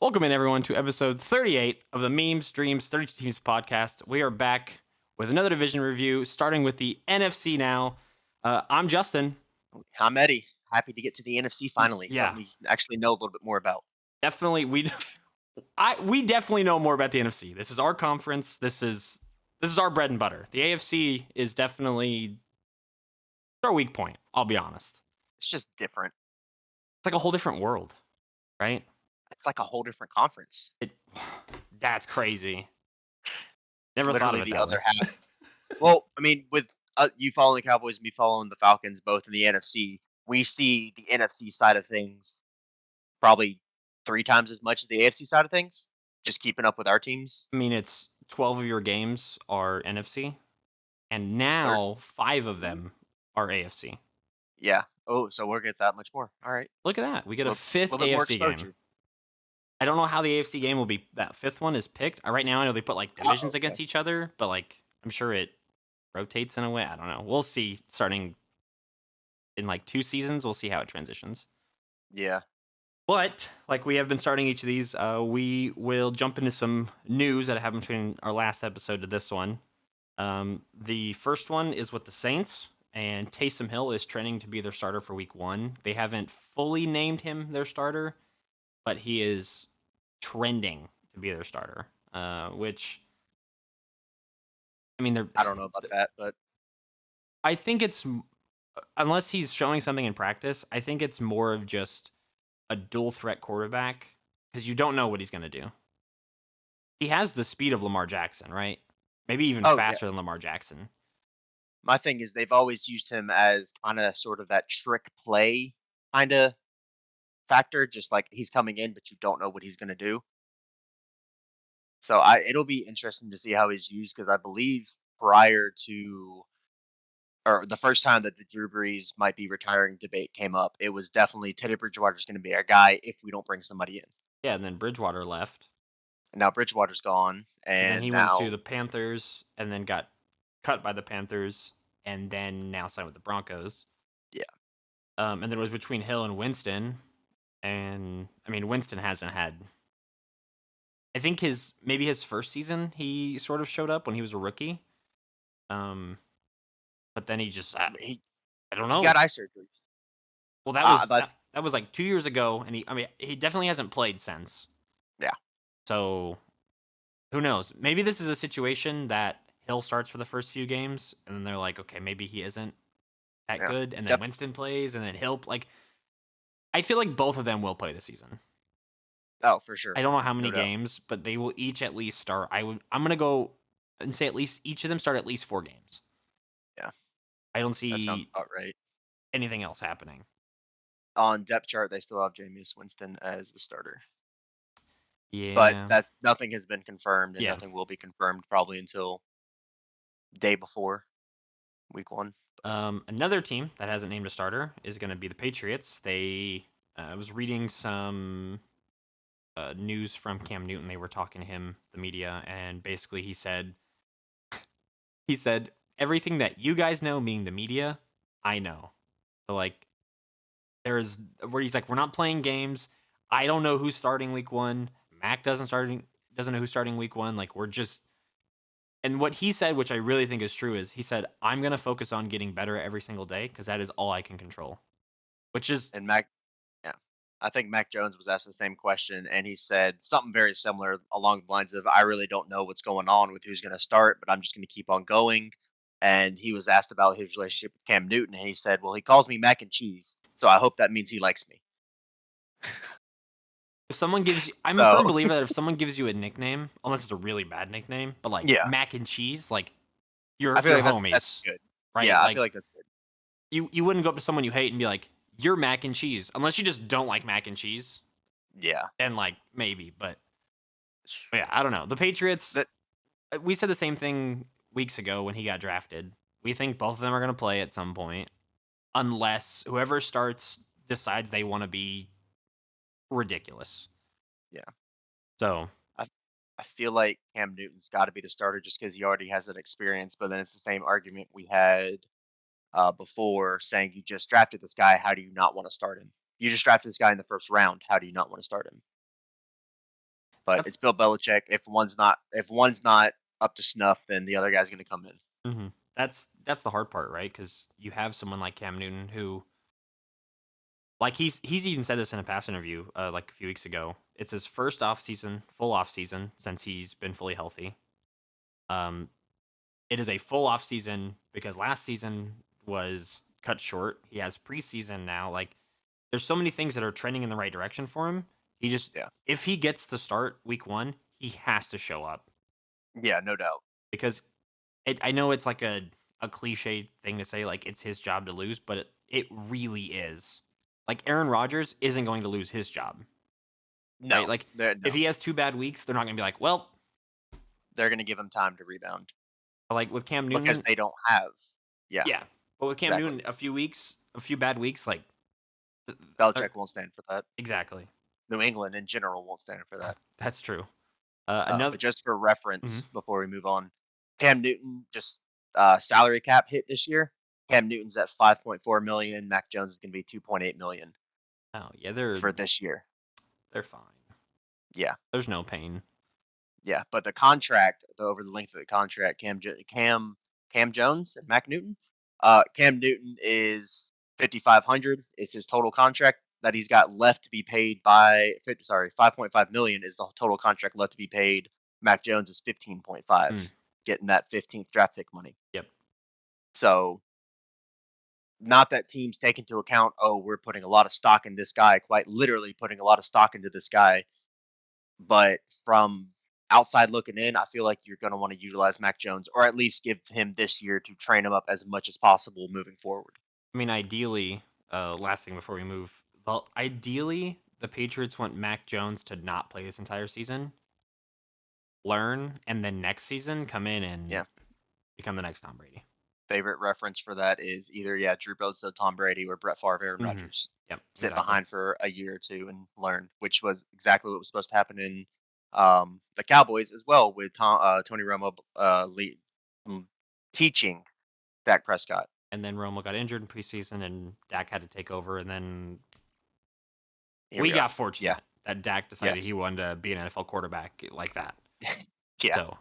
Welcome in, everyone, to episode 38 of the Memes, Dreams, 32 Teams podcast. We are back with another division review, starting with the NFC now. I'm Justin. I'm Eddie. Happy to get to the NFC finally. Yeah, Something we actually know a little bit more about. definitely. We definitely know more about the NFC. This is our conference. This is our bread and butter. The AFC is definitely our weak point. I'll be honest. It's just different. It's like a whole different world, right? It's like a whole different conference. It that's crazy. It's Never thought of literally it the that way. other half. Well, I mean, with you following the Cowboys and me following the Falcons, both in the NFC, we see the NFC side of things probably 3 times as much as the AFC side of things. Just keeping up with our teams. I mean, it's 12 of your games are NFC, and Third, now 5 of them are AFC. yeah. Oh, so we're get that much more. All right, Look at that. We get a a little, 5th little bit more AFC game. exposure. I don't know how the AFC game will be. That 5th one is picked. Right now, I know they put like divisions Okay. against each other, but like I'm sure it rotates in a way. I don't know. We'll see starting in like 2 seasons. We'll see how it transitions. Yeah. But like we have been starting each of these, we will jump into some news that happened between our last episode to this one. The first one is with the Saints, and Taysom Hill is trending to be their starter for Week 1. They haven't fully named him their starter, but he is trending to be their starter. Which I mean, they're. I don't know about that, but I think it's unless he's showing something in practice. I think it's more of just a dual threat quarterback because you don't know what he's going to do. He has the speed of Lamar Jackson, right? Maybe even oh yeah. faster than Lamar Jackson. My thing is they've always used him as kinda sort of that trick play kinda factor, just like he's coming in, but you don't know what he's gonna do. So I it'll be interesting to see how he's used because I believe prior to or the first time that the Drew Brees might be retiring debate came up, it was definitely Teddy Bridgewater's gonna be our guy if we don't bring somebody in. Yeah, and then Bridgewater left. And now Bridgewater's gone, And then and he went to now the Panthers and then got cut by the Panthers and then now signed with the Broncos. yeah. And then it was between Hill and Winston. And I mean, Winston hasn't had. I think maybe his first season he sort of showed up when he was a rookie. Um, but then he just He I don't he know. got eye surgery. Well, that was That's that was like 2 years ago, and he definitely hasn't played since. yeah, So who knows? Maybe this is a situation that Hill starts for the first few games, and then they're like, okay, maybe he isn't that yeah. good, and then Yep. Winston plays, and then Hill like. I feel like both of them will play this season. Oh, for sure. I don't know how many No doubt. games, but they will each at least start. I'm gonna go and say at least each of them start at least 4 games. Yeah, I don't that sounds see about right. anything else happening. On depth chart, they still have Jameis Winston as the starter, but Yeah, that's nothing has been confirmed, and yeah. nothing will be confirmed probably until day before week 1. Another team that hasn't named a starter is going to be the Patriots. They I was reading some news from Cam Newton. They were talking to him, the media, and basically he said everything that you guys know, meaning the media, I know. So like there's where he's like, we're not playing games. I don't know who's starting week 1. Mac doesn't know who's starting week 1. Like we're just and what he said, which I really think is true, is he said, I'm gonna focus on getting better every single day because that is all I can control. Which is And Mac yeah. I think Mac Jones was asked the same question, and he said something very similar along the lines of, "I really don't know what's going on with who's gonna start, but I'm just gonna keep on going." And he was asked about his relationship with Cam Newton, and he said, "Well, he calls me mac and cheese, so I hope that means he likes me." if someone gives you I'm a So, firm believer that if someone gives you a nickname, unless it's a really bad nickname, but like yeah. mac and cheese, like I you're feel you're like that's homies, good. right? Yeah, I Like feel like that's good. you wouldn't go up to someone you hate and be like, "You're mac and cheese," unless you just don't like mac and cheese. Yeah. And like maybe, but yeah, I don't know. The Patriots, That we said the same thing weeks ago when he got drafted. We think both of them are going to play at some point, unless whoever starts decides they want to be ridiculous. yeah. So I I feel like Cam Newton's gotta be the starter just because he already has that experience, but then it's the same argument we had, before saying you just drafted this guy, how do you not wanna start him? You just drafted this guy in the first round, how do you not wanna start him? But That's it's Bill Belichick. If one's not up to snuff, then the other guy's going to come in. that's the hard part, right? Because you have someone like Cam Newton who, like, he's even said this in a past interview, like a few weeks ago. It's his first full off season since he's been fully healthy. Um, it is a full off season because last season was cut short. He has preseason now. Like, there's so many things that are trending in the right direction for him. He just, Yeah. if he gets to start week one, he has to show up Yeah, no doubt. because I know it's like a cliche thing to say, like it's his job to lose, but it really is. Like Aaron Rodgers isn't going to lose his job, right? No, Like if no. he has 2 bad weeks, they're not going to be like, well, They're going to give him time to rebound like with Cam because Newton, they don't have. Yeah, yeah. But with Cam exactly. Newton, a few bad weeks, like they're- Belichick won't stand for that. exactly. New England in general won't stand for that. That's true. But Another, just for mhm. reference, before we move on, Cam Newton just salary cap hit this year. Cam Newton's at 5.4 million. Mac Jones is going to be 2.8 million Oh yeah, they're for this year. they're fine. Yeah, There's no pain. yeah. But the contract, over the length of the contract, Cam Jones and Mac Newton. Cam Newton is 5,500 is his total contract that he's got left to be paid by. 5.5 million is the total contract left to be paid. Mac Jones is 15.5, Mm, getting that 15th draft pick money. yep. So, not that teams take into account, oh, we're putting a lot of stock in this guy, quite literally putting a lot of stock into this guy. But from outside looking in, I feel like you're going to want to utilize Mac Jones or at least give him this year to train him up as much as possible moving forward. I mean, ideally, last thing before we move, well, ideally, the Patriots want Mac Jones to not play this entire season, learn, and then next season come in and Yeah. become the next Tom Brady. Favorite reference for that is either, yeah, Drew Bledsoe, Tom Brady, or Brett Favre, Aaron Hmm. Rodgers. Yep, Sit exactly. behind for a year or two and learn, which was exactly what was supposed to happen in the Cowboys as well with Tony Romo mm, teaching Dak Prescott. And then Romo got injured in preseason, and Dak had to take over. And then Here we we go. got Yeah. fortunate that Dak decided he Yes. wanted to be an NFL quarterback like that. Yeah. So,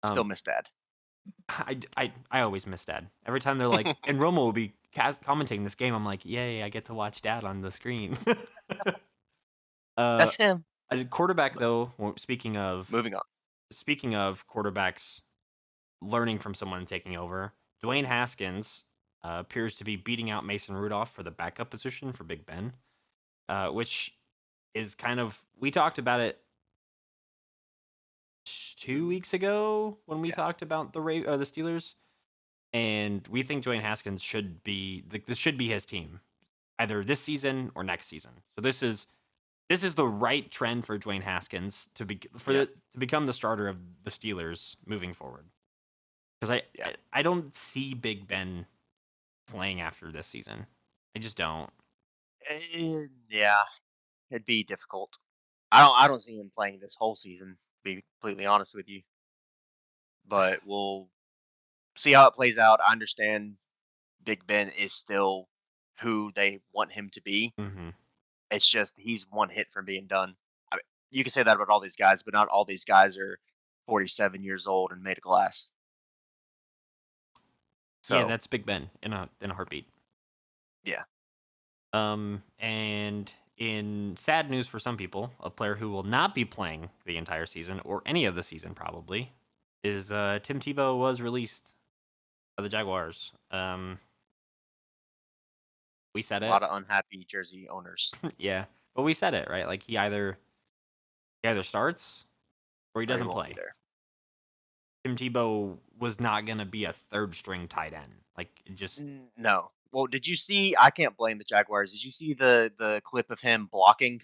Still um, miss Dad. I always miss Dad. Every time they're like, and Romo will be commentating this game, I'm like, yay, I get to watch Dad on the screen. uh, That's him. a quarterback But though. moving on. Speaking of quarterbacks learning from someone and taking over, Dwayne Haskins appears to be beating out Mason Rudolph for the backup position for Big Ben, which is kind of, we talked about it 2 weeks ago when we Yeah. talked about the Steelers, and we think Dwayne Haskins should be this should be his team either this season or next season. So this is the right trend for Dwayne Haskins Yeah. to become the starter of the Steelers moving forward. Because Yeah. I don't see Big Ben playing after this season. I just don't. Yeah. It'd be difficult. I don't see him playing this whole season, to be completely honest with you. But we'll see how it plays out. I understand Big Ben is still who they want him to be. Hmm. It's just he's one hit from being done. I mean, you can say that about all these guys, but not all these guys are 47 years old and made of glass. Yeah, So, that's Big Ben in a heartbeat. yeah. And in sad news for some people, a player who will not be playing the entire season or any of the season probably is Tim Tebow was released by the Jaguars. We said A it, lot of unhappy jersey owners, yeah, but we said it right. Like he either starts or he or he doesn't won't be play. there. Tim Tebow was not gonna be a third string tight end. Like it just No. Well, did you see? I can't blame the Jaguars. Did you see the clip of him blocking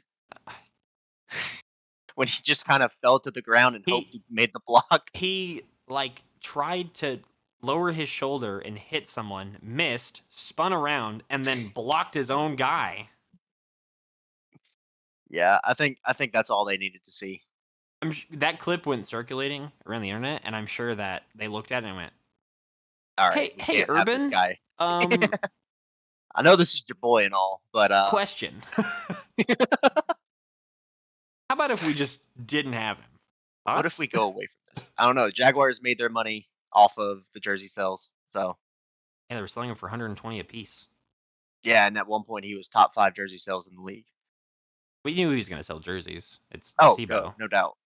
when he just kind of fell to the ground and hoped he he made the block? he like tried to lower his shoulder and hit someone, missed, spun around, and then blocked his own guy. Yeah, I think that's all they needed to see. That clip went circulating around the internet, and I'm sure that they looked at it and went, All right, "Hey, we hey, can't have this Urban, guy. um, I know this is your boy and all, but question: How about if we just didn't have him? What if we Thoughts? go away from this? I don't know. Jaguars made their money off of the jersey sales, so Yeah, they were selling him for 120 a piece. yeah. And at one point, he was top 5 jersey sales in the league. We knew he was going to sell jerseys. It's Oh, Tebow. no doubt.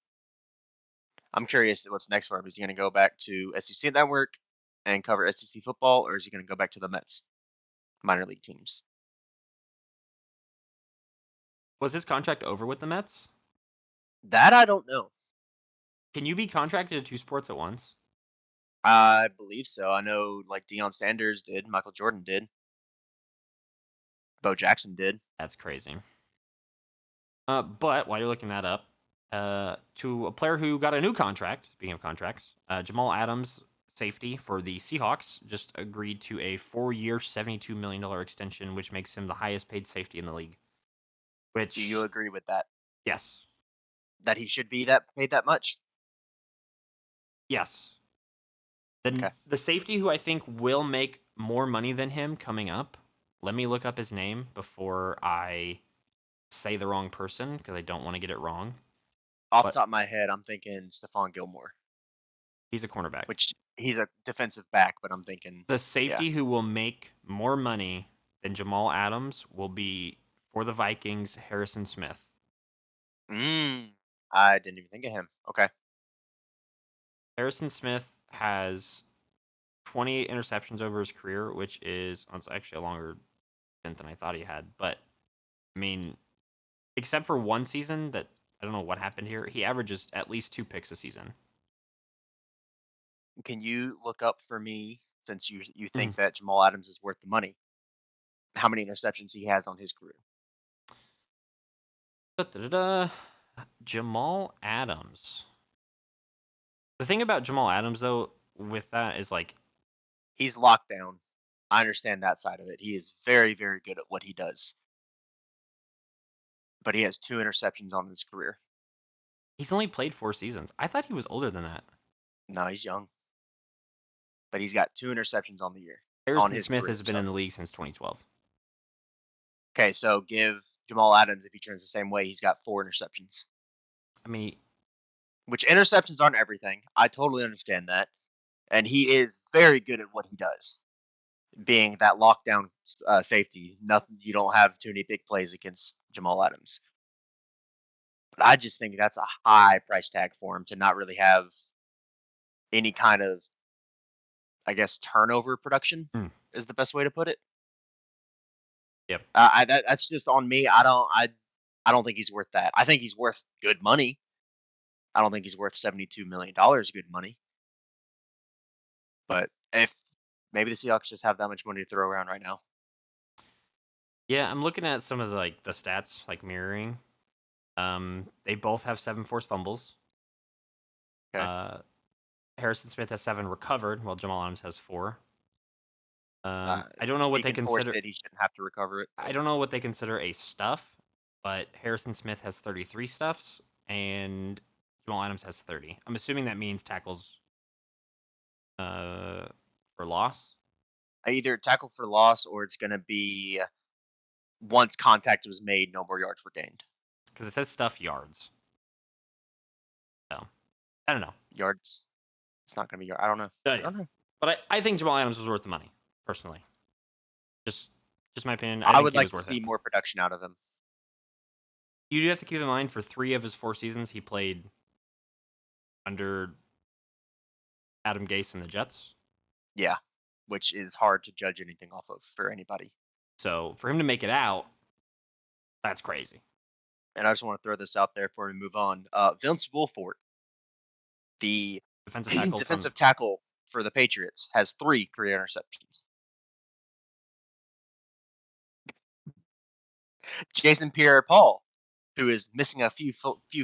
I'm curious what's next for him. Is he going to go back to SEC Network and cover SEC football, or is he going to go back to the Mets minor league teams? Was his contract over with the Mets? That I don't know. Can you be contracted to two sports at once? I believe so. I know like Deion Sanders did, Michael Jordan did, Bo Jackson did. That's crazy. But while you're looking that up, to a player who got a new contract, speaking of contracts, Jamal Adams, safety for the Seahawks, just agreed to a 4-year, $72 million extension, which makes him the highest paid safety in the league. Do you Which, agree with that? yes, That he should be that paid that much? yes. The, Okay. the safety who I think will make more money than him coming up, let me look up his name before I say the wrong person because I don't want to get it wrong. Off the But top of my head, I'm thinking Stephon Gilmore, he's a cornerback. which he's a defensive back, but I'm thinking, The yeah. safety who will make more money than Jamal Adams will be for the Vikings, Harrison Smith. I didn't even think of him. Okay. Harrison Smith has 28 interceptions over his career, which is it's actually a longer stint than I thought he had. But I mean, except for one season that I don't know what happened here, he averages at least 2 picks a season. Can you look up for me, since you Mm. think that Jamal Adams is worth the money, how many interceptions he has on his career? Da-da-da-da. Jamal Adams. The thing about Jamal Adams, though, with that is like He's locked down. I understand that side of it. He is very, very good at what he does, but he has 2 interceptions on his career. he's only played 4 seasons. I thought he was older than that. No, he's young, but he's got 2 interceptions on the year on Harrison his Smith career. has been So in the league since 2012. okay, so give Jamal Adams, if he turns the same way, he's got 4 interceptions. I mean, Which interceptions aren't everything. I totally understand that, and he is very good at what he does, being that lockdown safety. Nothing. You don't have too many big plays against Jamal Adams. But I just think that's a high price tag for him to not really have any kind of, I guess, turnover production mm, is the best way to put it. yep. That's just on me. I don't think he's worth that. I think he's worth good money. I don't think he's worth $72 million good money. But if maybe the Seahawks just have that much money to throw around right now. Yeah, I'm looking at some of the the stats like mirroring. They both have 7 forced fumbles. Okay. Harrison Smith has 7 recovered, while Jamal Adams has 4. Uh, I don't know if what he they can force consider. it, he shouldn't have to recover it. I But don't know what they consider a stuff, but Harrison Smith has 33 stuffs and Jamal Adams has 30. I'm assuming that means tackles uh, for loss. either tackle for loss or it's going to be once contact was made, no more yards were gained. Because it says stuff yards. So I don't know. Yards, it's not going to be yard. I don't know. No I idea. don't know. But I think Jamal Adams was worth the money, personally. Just just my opinion. I I think would he like was to worth it. see more production out of him. You do have to keep in mind for 3 of his 4 seasons he played under Adam Gase and the Jets. Yeah, which is hard to judge anything off of for anybody. So for him to make it out, that's crazy. And I just want to throw this out there before we move on. Vince Wilfork, the Defensive tackle from defensive tackle for the Patriots, has 3 career interceptions. Jason Pierre-Paul, who is missing a few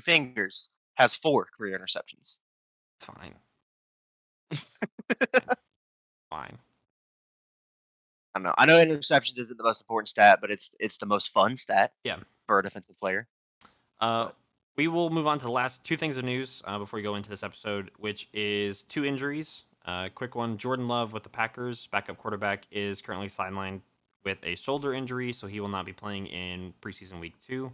fingers, has 4 career interceptions. it's fine. Fine. I don't know. I know interceptions isn't the most important stat, but it's the most fun stat Yeah. for a defensive player. But We will move on to the last 2 things of news before we go into this episode, which is 2 injuries. Quick one: Jordan Love with the Packers, backup quarterback, is currently sidelined with a shoulder injury, so he will not be playing in preseason week 2.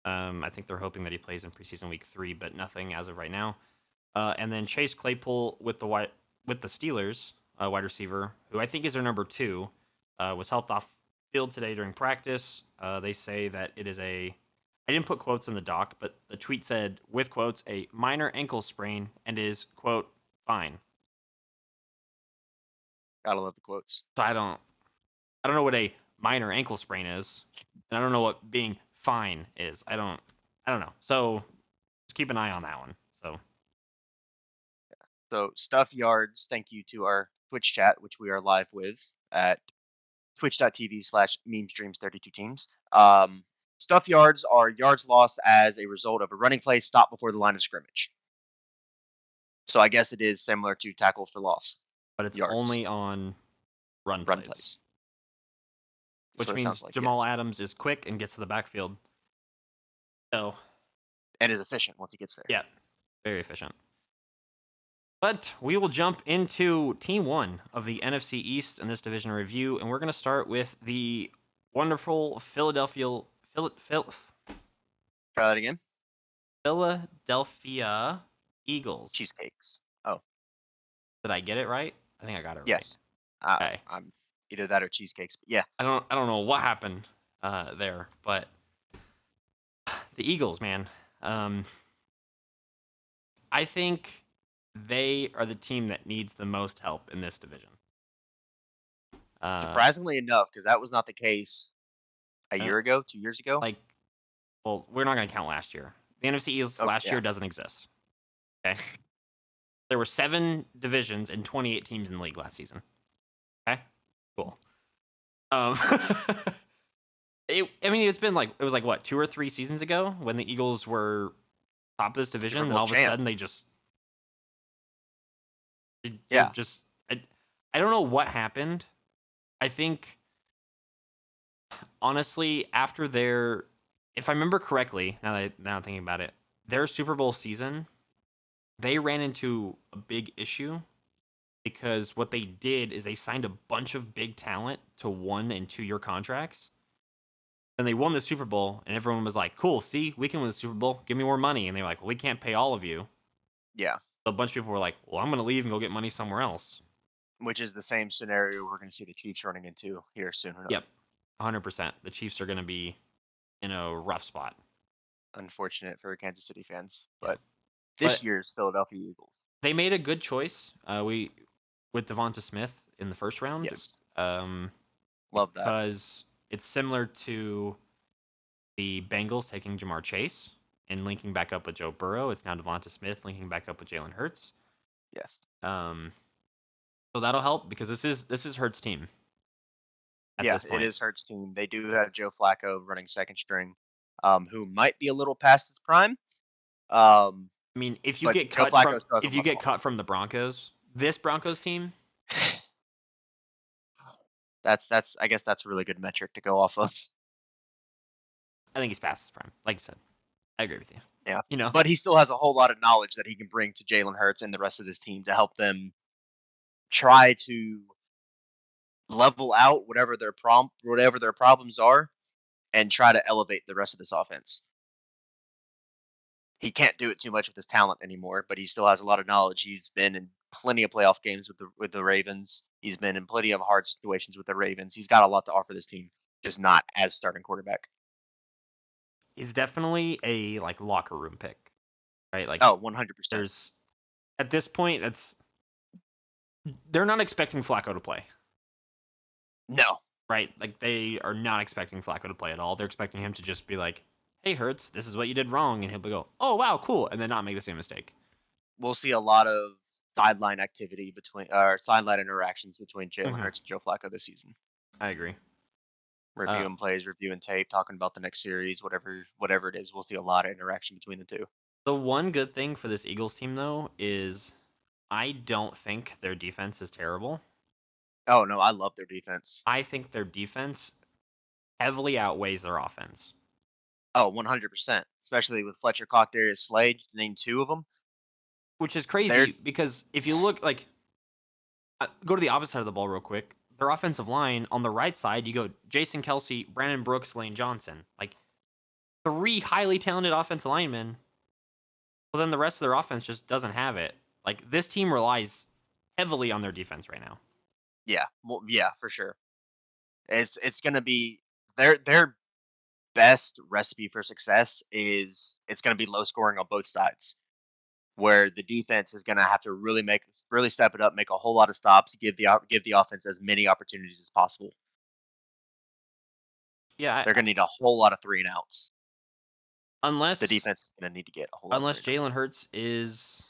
I think they're hoping that he plays in preseason week 3, but nothing as of right now. And then Chase Claypool with the Steelers, wide receiver, who I think is their number 2, was helped off field today during practice. They say that it is I didn't put quotes in the doc, but the tweet said, with quotes, a minor ankle sprain and is, quote, fine. Gotta love the quotes. So I don't know what a minor ankle sprain is, and I don't know what being fine is. I don't know. So just keep an eye on that one. So So Stuff Yards, thank you to our Twitch chat, which we are live with at twitch.tv/memesdreams32teams. Stuff yards are yards lost as a result of a running play stopped before the line of scrimmage. So I guess it is similar to tackle for loss. but it's Yards. only on run plays. That's Which what it means sounds like, Jamal yes. Adams is quick and gets to the backfield. So And is efficient once he gets there. yeah, very efficient. But we will jump into Team 1 of the NFC East in this division review, and we're going to start with the wonderful Philadelphia Try that again. Eagles. Cheesecakes. Oh, Did I get it right? I think I got it right. yes. Okay. I'm either that or cheesecakes, but yeah. I don't know what happened there, but the Eagles, man. I think they are the team that needs the most help in this division. Surprisingly enough, because that was not the case a year ago, 2 years ago. Well, we're not going to count last year. The NFC East last year doesn't exist. Okay. There were 7 divisions and 28 teams in the league last season. Okay. Cool. It's been it was what, 2 or 3 seasons ago when the Eagles were top of this division, and all of a sudden they just I don't know what happened. I think honestly after if I remember correctly, now I'm thinking about it, their Super Bowl season, they ran into a big issue because what they did is they signed a bunch of big talent to 1 and 2 year contracts. And they won the Super Bowl, and everyone was like, cool, see, we can win the Super Bowl. Give me more money. And they were like, well, we can't pay all of you. Yeah. So a bunch of people were like, well, I'm going to leave and go get money somewhere else. Which is the same scenario we're going to see the Chiefs running into here soon enough. Yep, 100%. The Chiefs are going to be in a rough spot. Unfortunate for Kansas City fans. But this year's Philadelphia Eagles. They made a good choice with Devonta Smith in the first round. Yes. Love that. Because it's similar to the Bengals taking Jamar Chase and linking back up with Joe Burrow. It's now Devonta Smith linking back up with Jalen Hurts. Yes. So that'll help because this is Hurts' team. Yeah, it is Hurts' team. They do have Joe Flacco running second string, who might be a little past his prime. If you get cut from the Broncos, this Broncos team, I guess that's a really good metric to go off of. I think he's past his prime. Like you said, I agree with you. Yeah, but he still has a whole lot of knowledge that he can bring to Jalen Hurts and the rest of this team to help them try to level out whatever their problems are, and try to elevate the rest of this offense. He can't do it too much with his talent anymore, but he still has a lot of knowledge. He's been in plenty of playoff games with the Ravens. He's been in plenty of hard situations with the Ravens. He's got a lot to offer this team, just not as starting quarterback. He's definitely a locker room pick, right? 100%. At this point, they're not expecting Flacco to play. No. Right? They are not expecting Flacco to play at all. They're expecting him to just be like, hey, Hurts, this is what you did wrong. And he'll go, oh, wow, cool. And then not make the same mistake. We'll see a lot of sideline activity sideline interactions between Jalen Hurts and Joe Flacco this season. I agree. Reviewing plays, reviewing tape, talking about the next series, whatever it is. We'll see a lot of interaction between the two. The one good thing for this Eagles team, though, is I don't think their defense is terrible. Oh, no, I love their defense. I think their defense heavily outweighs their offense. Oh, 100%. Especially with Fletcher Cox, Darius Slade, to name 2 of them. Which is crazy because if you look go to the opposite side of the ball real quick. Their offensive line on the right side, you go Jason Kelsey, Brandon Brooks, Lane Johnson. three highly talented offensive linemen. Well, then the rest of their offense just doesn't have it. Like this team relies heavily on their defense right now. Yeah, well, yeah, for sure. It's gonna be their best recipe for success is it's gonna be low scoring on both sides, where the defense is gonna have to really step it up, make a whole lot of stops, give the offense as many opportunities as possible. Yeah, They're gonna need a whole lot of 3 and outs. The unless defense is gonna need to get a whole lot of 3 unless and outs. Jalen Hurts is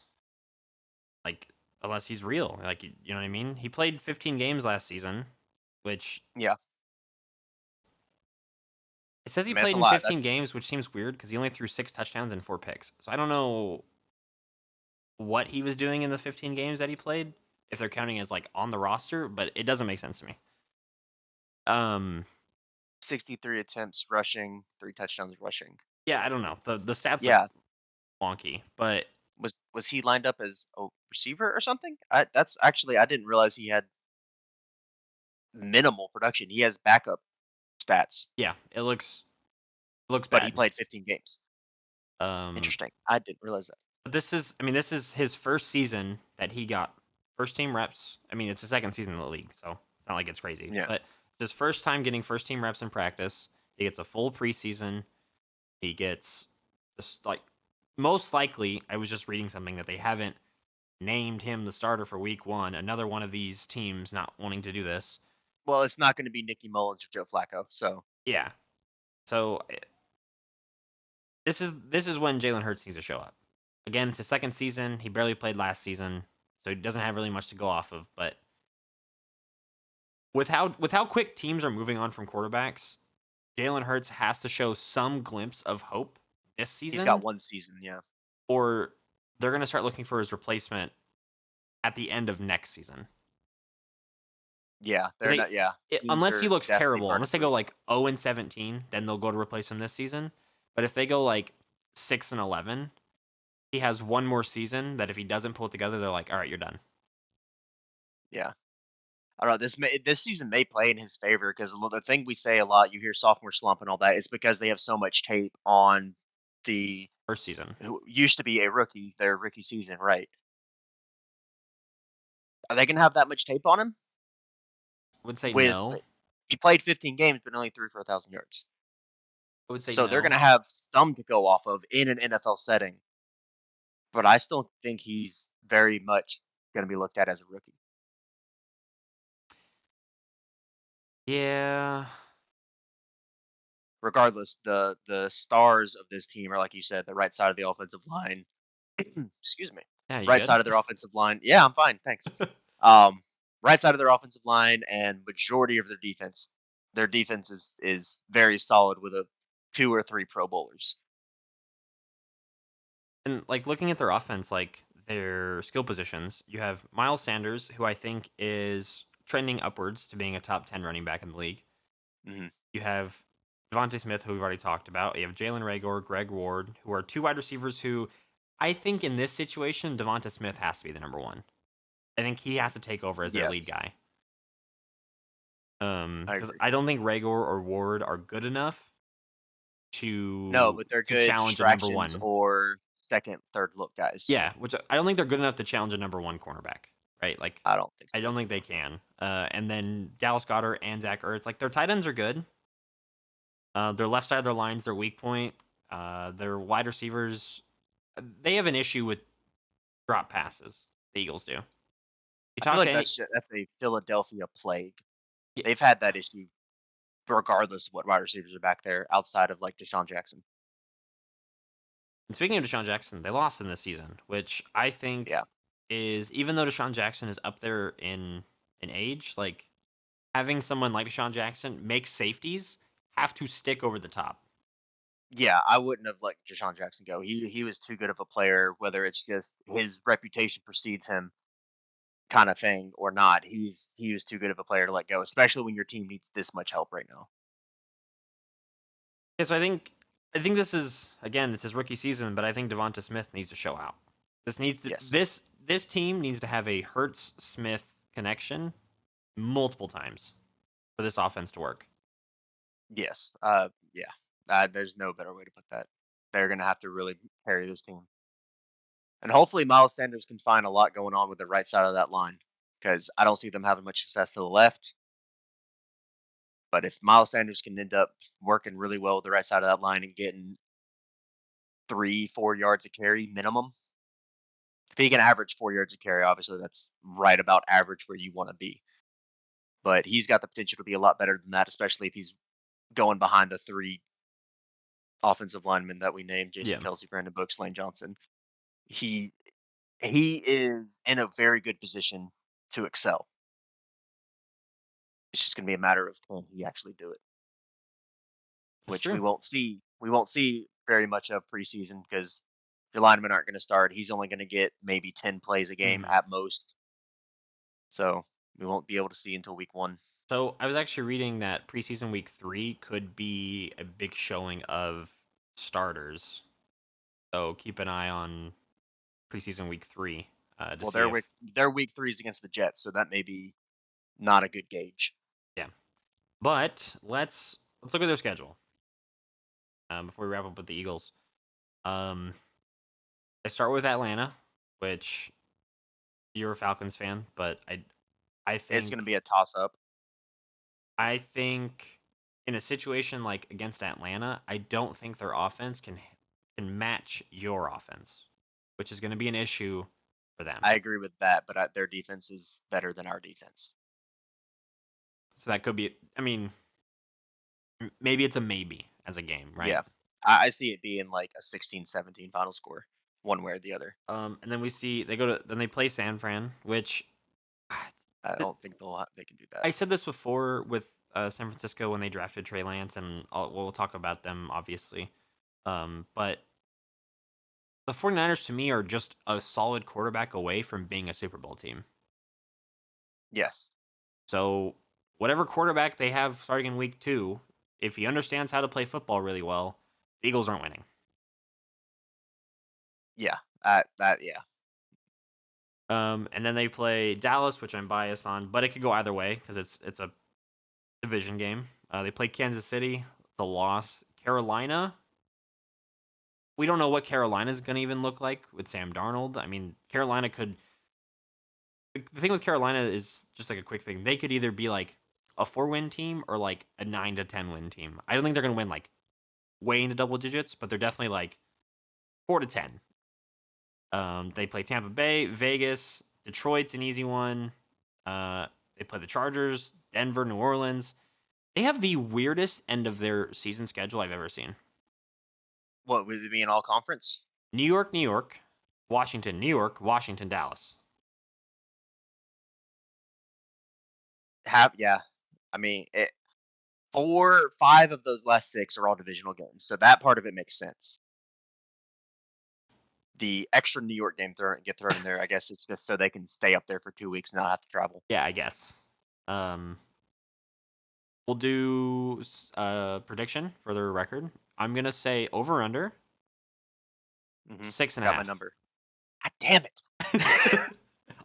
like unless he's real, like you know what I mean. He played 15 games last season, which Yeah, it says I he mean, that's played a in lot. 15 games, which seems weird because he only threw 6 touchdowns and 4 picks. So I don't know what he was doing in the 15 games that he played, if they're counting as like on the roster, but it doesn't make sense to me. Um, 63 attempts rushing, 3 touchdowns rushing. yeah, I don't know. The stats look Yeah, wonky, but was he lined up as a receiver or something? That's actually I didn't realize he had minimal production. He has backup stats, yeah, it looks but he bad. played 15 games. Um, Interesting. I didn't realize that. but this is his first season that he got first team reps. I mean, it's the second season in the league, so it's not like it's crazy, Yeah. but it's his first time getting first team reps in practice. He gets a full preseason. He gets just like most likely. I was just reading something that they haven't named him the starter for week one. Another one of these teams not wanting to do this. Well, it's not going to be Nicky Mullins or Joe Flacco. So Yeah. So this is when Jalen Hurts needs to show up. Again, it's his second season. He barely played last season, so he doesn't have really much to go off of. But with how quick teams are moving on from quarterbacks, Jalen Hurts has to show some glimpse of hope this he's got season, 1 season. Yeah. or they're going to start looking for his replacement at the end of next season. Yeah. 'Cause They're not. Yeah. Teams unless he are looks definitely terrible, burning unless they go through. like 0-17, then they'll go to replace him this season. But if they go like 6-11, he has one more season that if he doesn't pull it together, they're like, all right, you're done. Yeah. I don't know. This season may play in his favor because the thing we say a lot, you hear sophomore slump and all that, is because they have so much tape on the First season. who used to be a rookie, their rookie season, right? Are they going to have that much tape on him? I would say With no. he played 15 games, but only threw for 1,000 yards. I would say So they're going no. to have some to go off of in an NFL setting. But I still think he's very much going to be looked at as a rookie. Yeah. Regardless, the stars of this team are like you said, the right side of the offensive line. Excuse me. Yeah, you Right good? side of their offensive line. Yeah, I'm fine, thanks. Um, right side of their offensive line and majority of their defense. Their defense is very solid with a 2 or 3 Pro Bowlers. And like looking at their offense, like their skill positions, you have Miles Sanders, who I think is trending upwards to being a top 10 running back in the league. Mhm. You have Devontae Smith, who we've already talked about. You have Jalen Rager, Greg Ward, who are two wide receivers who I think in this situation, Devonta Smith has to be the number one. I think he has to take over as their lead Yes, guy. I Because agree. I don't think Rager or Ward are good enough No, to but they're to good challenge a number distractions one. or second, third look guys. Yeah, which I don't think they're good enough to challenge a number one cornerback, right? Like I don't think I so don't either. think they can. And then Dallas Goddard and Zach Ertz, like their tight ends are good. Their left side of their lines, their weak point. Their wide receivers, they have an issue with drop passes. The Eagles do. You I feel talk to like any, that's a Philadelphia plague. yeah, They've had that issue regardless of what wide receivers are back there outside of like Deshaun Jackson. and speaking of Deshaun Jackson, they lost him this season, which I Yeah. think is even though Deshaun Jackson is up there in age, like having someone like Deshaun Jackson make safeties have to stick over the top. Yeah, I wouldn't have let Deshaun Jackson go. He was too good of a player, whether it's just his reputation precedes him kind of thing or not. He was too good of a player to let go, especially when your team needs this much help right now. Yeah, so I think this is again it's his rookie season, but I think Devonta Smith needs to show out. Yes. This team needs to have a Hurts Smith connection multiple times for this offense to work. Yes. Yeah. There's no better way to put that. They're gonna have to really carry this team, and hopefully Miles Sanders can find a lot going on with the right side of that line because I don't see them having much success to the left. But if Miles Sanders can end up working really well with the right side of that line and getting 3, 4 yards a carry minimum, if he can average 4 yards a carry, obviously that's right about average where you want to be. But he's got the potential to be a lot better than that, especially if he's going behind the three offensive linemen that we named: Jason Yeah, Kelsey, Brandon Brooks, Lane Johnson. He he is in a very good position to excel. It's just going to be a matter of can he actually do it, that's which true. we won't see very much of preseason because your linemen aren't going to start. He's only going to get maybe 10 plays a game Mhm. at most, so we won't be able to see until week 1. So I was actually reading that preseason week 3 could be a big showing of starters. So keep an eye on preseason week 3 to Well, see if their week 3 is against the Jets, so that may be not a good gauge. yeah. But let's look at their schedule before we wrap up with the Eagles. Um, they start with Atlanta, which you're a Falcons fan, but I It's going to think be a toss up. I think in a situation like against Atlanta, I don't think their offense can match your offense, which is going to be an issue for them. I agree with that, but their defense is better than our defense. So that could be. I mean, maybe it's a maybe as a game, right? Yeah. I see it being like a 16-17 final score, one way or the other. And then we see then they play San Fran, which I don't think they can do that. I said this before with San Francisco when they drafted Trey Lance, and we'll talk about them obviously. But the 49ers to me are just a solid quarterback away from being a Super Bowl team. Yes. So whatever quarterback they have starting in week 2, if he understands how to play football really well, the Eagles aren't winning. Yeah. Yeah. And then they play Dallas, which I'm biased on, but it could go either way because it's a division game. They play Kansas City, it's a loss. Carolina, we don't know what Carolina's going to even look like with Sam Darnold. I mean, Carolina could. The thing with Carolina is just like a quick thing. They could either be like a 4-win team or like a 9 to 10 win team. I don't think they're going to win like way into double digits, but they're definitely like 4 to 10. They play Tampa Bay, Vegas, Detroit's an easy one. They play the Chargers, Denver, New Orleans. They have the weirdest end of their season schedule I've ever seen. What would it be in all conference? New York, Washington, New York, Washington, Dallas. Have yeah. I mean, 5 of those last 6 are all divisional games, so that part of it makes sense. The extra New York game get thrown in there. I guess it's just so they can stay up there for 2 weeks and not have to travel. Yeah, I guess. Um, we'll do prediction for the record. I'm gonna say over under six and a Got my half. number. God damn it!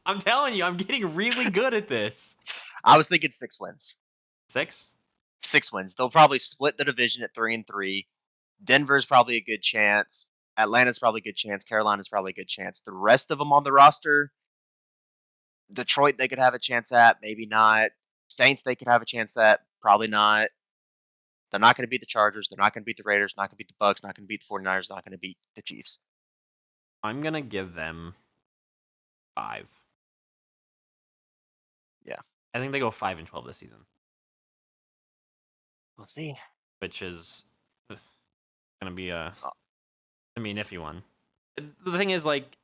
I'm telling you, I'm getting really good at this. I was thinking 6 wins. 6. 6 wins. They'll probably split the division at 3-3. Denver's probably a good chance. Atlanta's probably a good chance. Carolina's probably a good chance. The rest of them on the roster, Detroit, they could have a chance at, maybe not. Saints, they could have a chance at, probably not. They're not going to beat the Chargers. They're not going to beat the Raiders. Not going to beat the Bucks. Not going to beat the 49ers. Not going to beat the Chiefs. I'm gonna give them 5. Yeah, I think they go 5-12 this season, we'll see. which is gonna be a Oh, an iffy one. The thing is, like,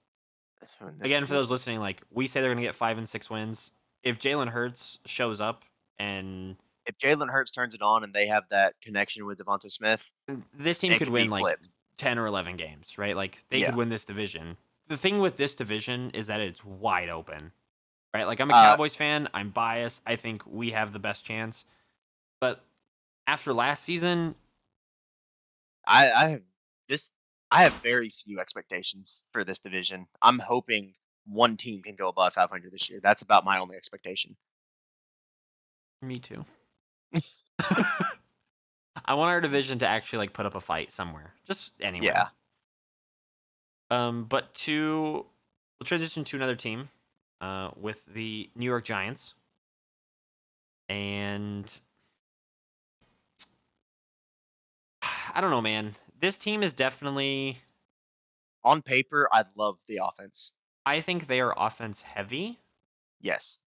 in this again, for those division, listening, like we say they're gonna get 5 and 6 wins. If Jalen Hurts shows up and if Jalen Hurts turns it on and they have that connection with Devonta Smith, this team it could could be win like flipped. 10 or 11 games, right? Like they could Yeah. win this division. The thing with this division is that it's wide open, right? Like I'm a Uh, Cowboys fan. I'm biased. I think we have the best chance. But after last season, I have this. I have very few expectations for this division. I'm hoping one team can go above 500 this year. That's about my only expectation. me too. I want our division to actually like put up a fight somewhere, just anywhere. Yeah. But we'll transition to another team, with the New York Giants, and I don't know, man. This team is definitely. On paper, I love the offense. I think they are offense heavy. Yes,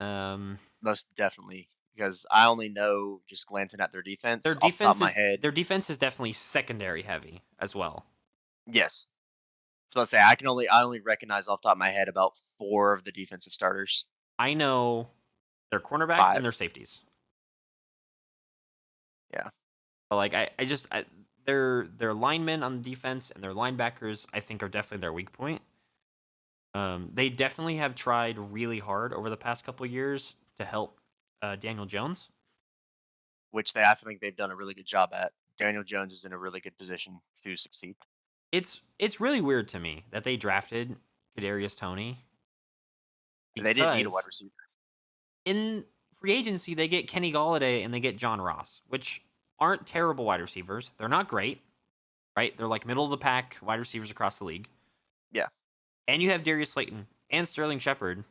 Um, most definitely. Because I only know just glancing at their their defense off the top of defense my is head. their defense is definitely secondary heavy as well. Yes. So I say I only recognize off the top of my head about 4 of the defensive starters. I know their cornerbacks and their 5. safeties. Yeah. But like their linemen on defense and their linebackers, I think, are definitely their weak point. They definitely have tried really hard over the past couple of years to help Daniel Jones. Which I think they've done a really good job at. Daniel Jones is in a really good position to succeed. It's really weird to me that they drafted Kadarius Toney They didn't need a wide because receiver. in free agency they get Kenny Galladay and they get John Ross, which aren't terrible wide receivers. They're not great, right? They're like middle of the pack wide receivers across the league. Yeah. And you have Darius Slayton and Sterling Shepard.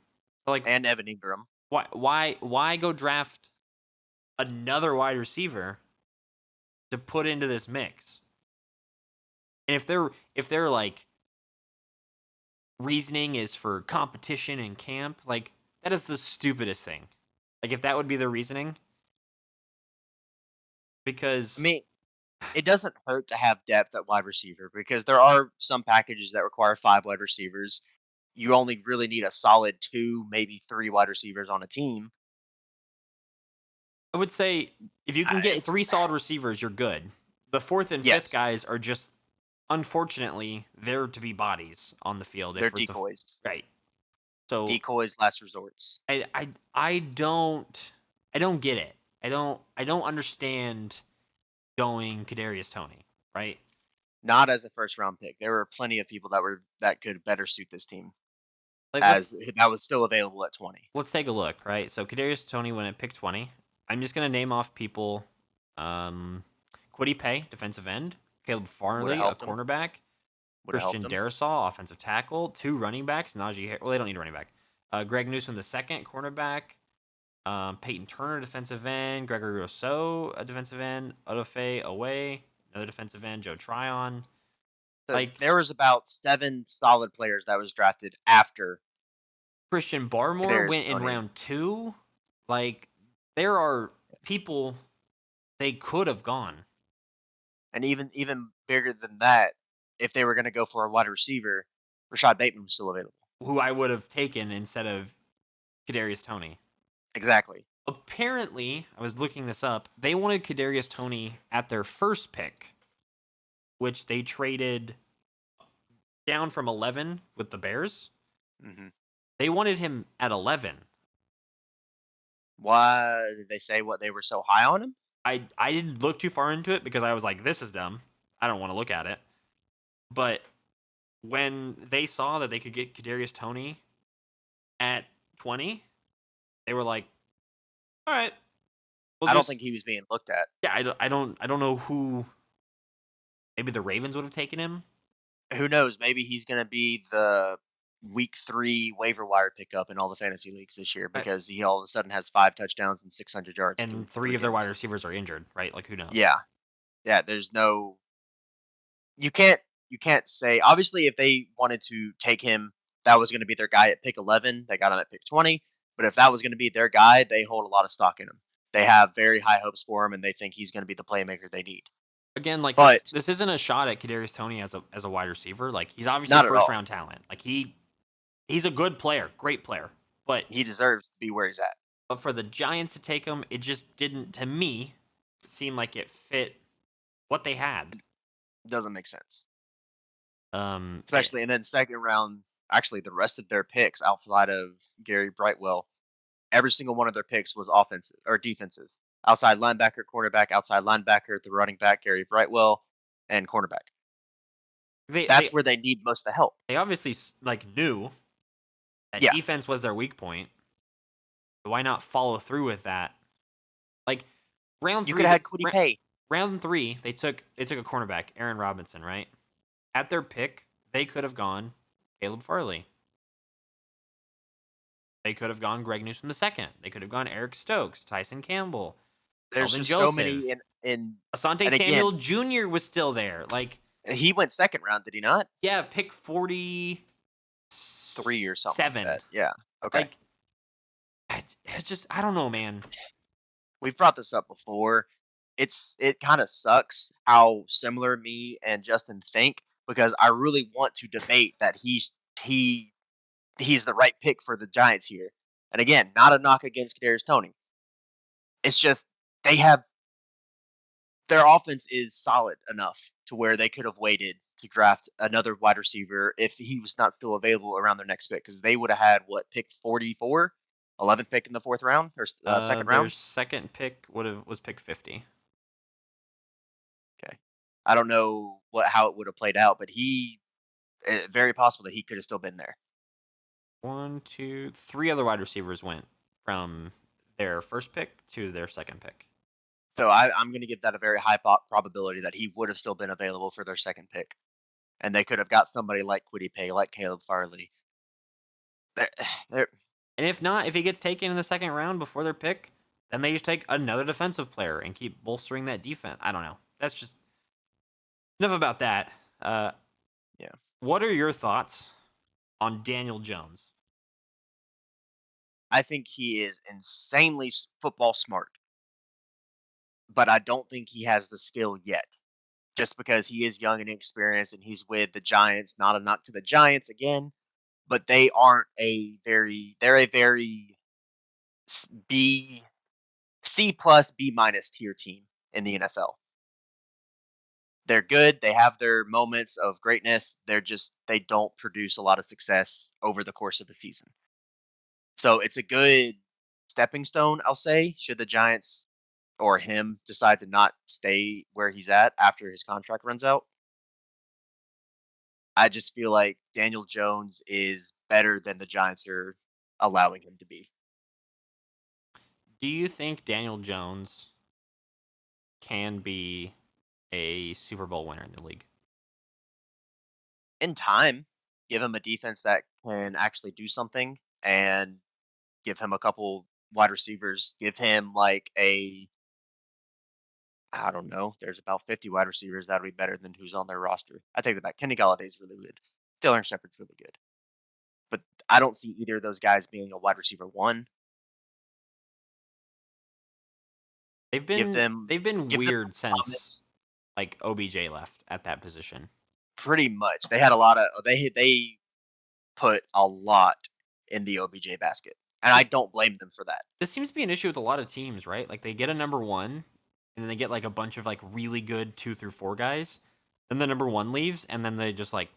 So like, And Evan Ingram. why go draft another wide receiver to put into this mix? And if they're like reasoning is for competition in camp, like that is the stupidest thing. Like if that would be the reasoning, I because mean, it doesn't hurt to have depth at wide receiver because there are some packages that require 5 wide receivers. You only really need a solid 2, maybe 3 wide receivers on a team. I would say if you can get It's three solid receivers, you're good. The fourth and fifth yes, guys are just unfortunately there to be bodies on the field they're if it's decoys. right. So Decoys, last resorts. I don't get it. I don't understand going Kadarius Toney, right? Not as a first round pick. There were plenty of people that could better suit this team Like as that was still available at 20. let's take a look, right? So Kadarius Toney went at pick 20. I'm just gonna name off people. Um, Quiddy Pay, defensive end. Caleb Would have Farley, a helped him. cornerback. Would have helped Christian him. Darrisaw, offensive tackle. Two running backs. Well, they don't need a running back. Greg Newsom, the second cornerback. Peyton Turner, defensive end. Gregory Rousseau, a defensive end. Odafe Away, another defensive end. Joe Tryon. So Like there was about 7 solid players that was drafted after Christian Barmore Kadarius went in Toney. round 2. Like there are people they could have gone. And even bigger than that, if they were going to go for a wide receiver, Rashad Bateman was still available. Who I would have taken instead of Kadarius Toney. Exactly. Apparently, I was looking this up. They wanted Kadarius Toney at their first pick, which they traded down from 11 with the Bears. hmm They wanted him at 11. Why did they say what they were so high on him? I didn't look too far into it because I was like, this is dumb. I don't want to look at it. But when they saw that they could get Kadarius Toney at 20, they were like, all right, we'll I don't just think he was being looked at. yeah. I don't know who. Maybe the Ravens would have taken him. Who knows? Maybe he's going to be the week 3 waiver wire pickup in all the fantasy leagues this year I, because he all of a sudden has 5 touchdowns and 600 yards through and three 3 of their wide games. receivers are injured, right? Like who knows? Yeah. Yeah, there's no you can't say obviously if they wanted to take him that was going to be their guy at pick 11, they got him at pick 20, but if that was going to be their guy, they hold a lot of stock in him. They have very high hopes for him and they think he's going to be the playmaker they need. Again, like this But this isn't a shot at Kadarius Toney as a wide receiver. Like he's obviously a not at first all. round talent. Like he's a good player, great player. But He deserves to be where he's at. but for the Giants to take him, it just didn't to me seem like it fit what they had. Doesn't make sense. Yeah, Especially and then second round, actually the rest of their picks outside of Gary Brightwell, every single one of their picks was offensive or defensive. Outside linebacker, cornerback, outside linebacker, the running back, Gary Brightwell, and cornerback. they they That's where they need most of the help. they obviously like knew that Yeah. defense was their weak point. So why not follow through with that? Like round You could 3, have had Kwity Paye. round 3, they took a cornerback, Aaron Robinson, right? At their pick, they could have gone Caleb Farley. They could have gone Greg Newsome II. They could have gone Eric Stokes, Tyson Campbell, There's Sheldon just so Joseph. many in Asante and again, Samuel Jr. was still there. Like, he went second round, did he not? yeah, pick 47. 3 or something like that. Yeah. Okay. Like, I don't know, man. We've brought this up before. It kind of sucks how similar me and Justin think because I really want to debate that he's the right pick for the Giants here. And again, not a knock against Kadarius Toney. It's just they have their offense is solid enough to where they could have waited to draft another wide receiver if he was not still available around their next pick because they would have had what pick 44, 11th pick in the fourth round or second Their round. second pick was pick 50. Okay, I don't know how it would have played out, but very possible that he could have still been there. 1, 2, 3 other wide receivers went from their first pick to their second pick. So I'm going to give that a very high probability that he would have still been available for their second pick, and they could have got somebody like Kwity Paye, like Caleb Farley. They're, they're And if not, if he gets taken in the second round before their pick, then they just take another defensive player and keep bolstering that defense. I don't know. That's just enough about that. Yeah. What are your thoughts on Daniel Jones? I think he is insanely football smart, but I don't think he has the skill yet. Just because he is young and inexperienced, and he's with the Giants. Not a knock to the Giants again, but they aren't a very. They're a very B, C plus, B minus tier team in the NFL. They're good. They have their moments of greatness. They don't produce a lot of success over the course of a season. So it's a good stepping stone, I'll say, should the Giants or him decide to not stay where he's at after his contract runs out. I just feel like Daniel Jones is better than the Giants are allowing him to be. Do you think Daniel Jones can be a Super Bowl winner in the league? In time, give him a defense that can actually do something and give him a couple wide receivers. Give him like I don't know. There's about 50 wide receivers that would be better than who's on their roster. I take that back. Kenny Galladay's really good. Sterling Shepard's really good. But I don't see either of those guys being a wide receiver one. They've Give been them they've been give them weird since promise. like OBJ left at that position. Pretty much. They had a lot of they put a lot in the OBJ basket. And I don't blame them for that. This seems to be an issue with a lot of teams, right? Like they get a number 1 and then they get like a bunch of like really good 2 through 4 guys. Then the number 1 leaves and then they just like,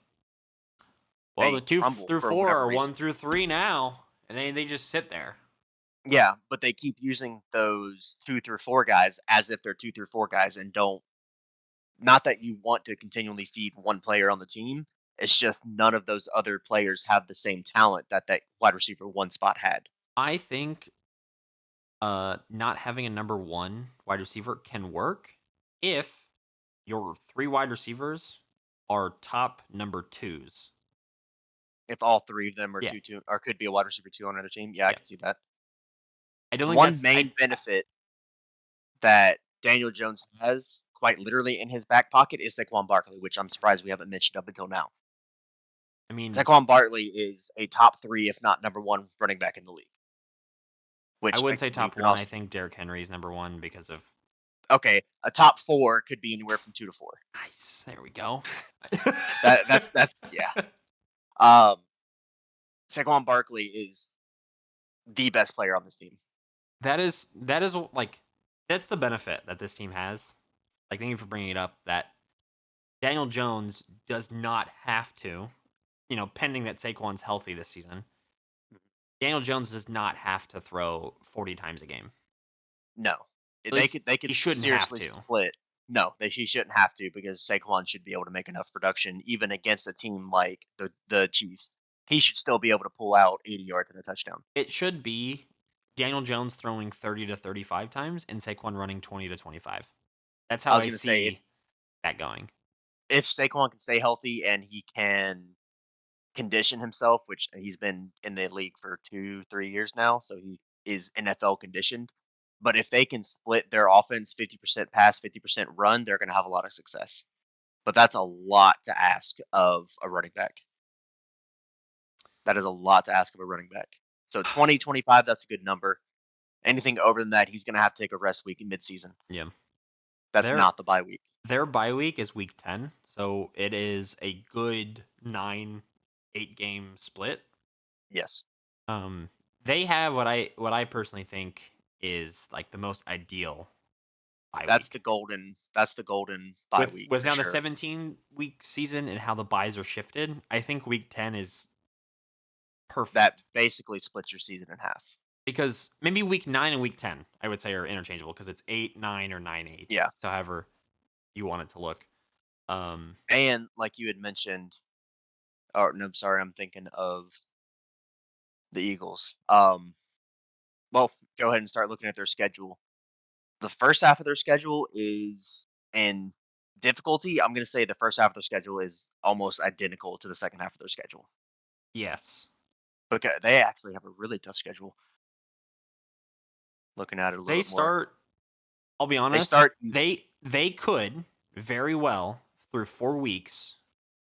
well, They the 2 crumble through for 4 whatever are reason. 1 through 3 now, and they just sit there. Yeah, but they keep using those 2 through 4 guys as if they're 2 through 4 guys and don't not that you want to continually feed one player on the team. It's just none of those other players have the same talent that wide receiver one spot had. I think not having a number 1 wide receiver can work if your 3 wide receivers are top number 2s. If all 3 of them are Yeah. 2 or could be a wide receiver 2 on another team, yeah, I Yeah. can see that. I don't The think one that's main benefit that Daniel Jones has quite literally in his back pocket is Saquon Barkley, which I'm surprised we haven't mentioned up until now. I mean, Saquon Barkley is a top 3, if not number 1 running back in the league. I Which wouldn't say you top can 1. I also think Derrick Henry is number 1 because of okay, a top 4 could be anywhere from 2 to 4. nice. There we go. That's yeah. Um, Saquon Barkley is the best player on this team. That is like that's the benefit that this team has. Like, thank you for bringing it up. That Daniel Jones does not have to, pending that Saquon's healthy this season. Daniel Jones does not have to throw 40 times a game. No, At they least could he shouldn't have seriously to. split. No, he shouldn't have to because Saquon should be able to make enough production even against a team like the Chiefs. He should still be able to pull out 80 yards and a touchdown. It should be Daniel Jones throwing 30 to 35 times and Saquon running 20 to 25. That's I how was I gonna say see that going. if Saquon can stay healthy and he can condition himself, which he's been in the league for 2, 3 years now, so he is NFL conditioned. But if they can split their offense 50% pass, 50% run, they're going to have a lot of success. But that's a lot to ask of a running back. That is a lot to ask of a running back. So 20, 25, that's a good number. Anything over than that, he's going to have to take a rest week in midseason. Yeah. That's Their not the bye week. their bye week is week 10, so it is a good 9-8 game split. Yes. Um they have what I personally think is like the most ideal bye That's week. the golden bye With week with for now the sure. 17-week season and how the buys are shifted, I think week 10 is That perfect. basically splits your season in half. Because maybe week 9 and week 10, I would say, are interchangeable because it's 8, 9, or 9, 8. Yeah. So however you want it to look. Um, And like you had mentioned, or no, I'm sorry, I'm thinking of the Eagles. Well, go ahead and start looking at their schedule. The first half of their schedule is in difficulty. I'm going to say the first half of their schedule is almost identical to the second half of their schedule yes. because they actually have a really tough schedule. Looking at it a little They bit more, start, I'll be they honest, start easy. they could very well through 4 weeks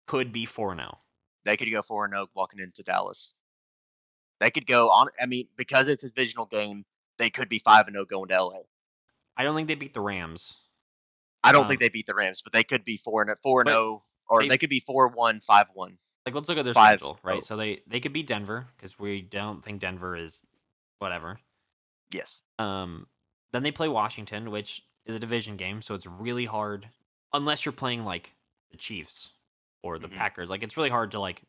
could be 4-0. They could go 4-0 walking into Dallas. They could go on. I mean, because it's a divisional game, they could be 5-0 going to LA. I don't think they beat the Rams. I don't think Um, they beat the Rams, but they could be 4-0, but 4-0, or they they could be 4-1, 5-1, like let's look at their schedule, right? 5-0. So they could beat Denver because we don't think Denver is whatever. Yes. Um, then they play Washington, which is a division game, so it's really hard unless you're playing like the Chiefs or the Hmm. Packers. Like it's really hard to like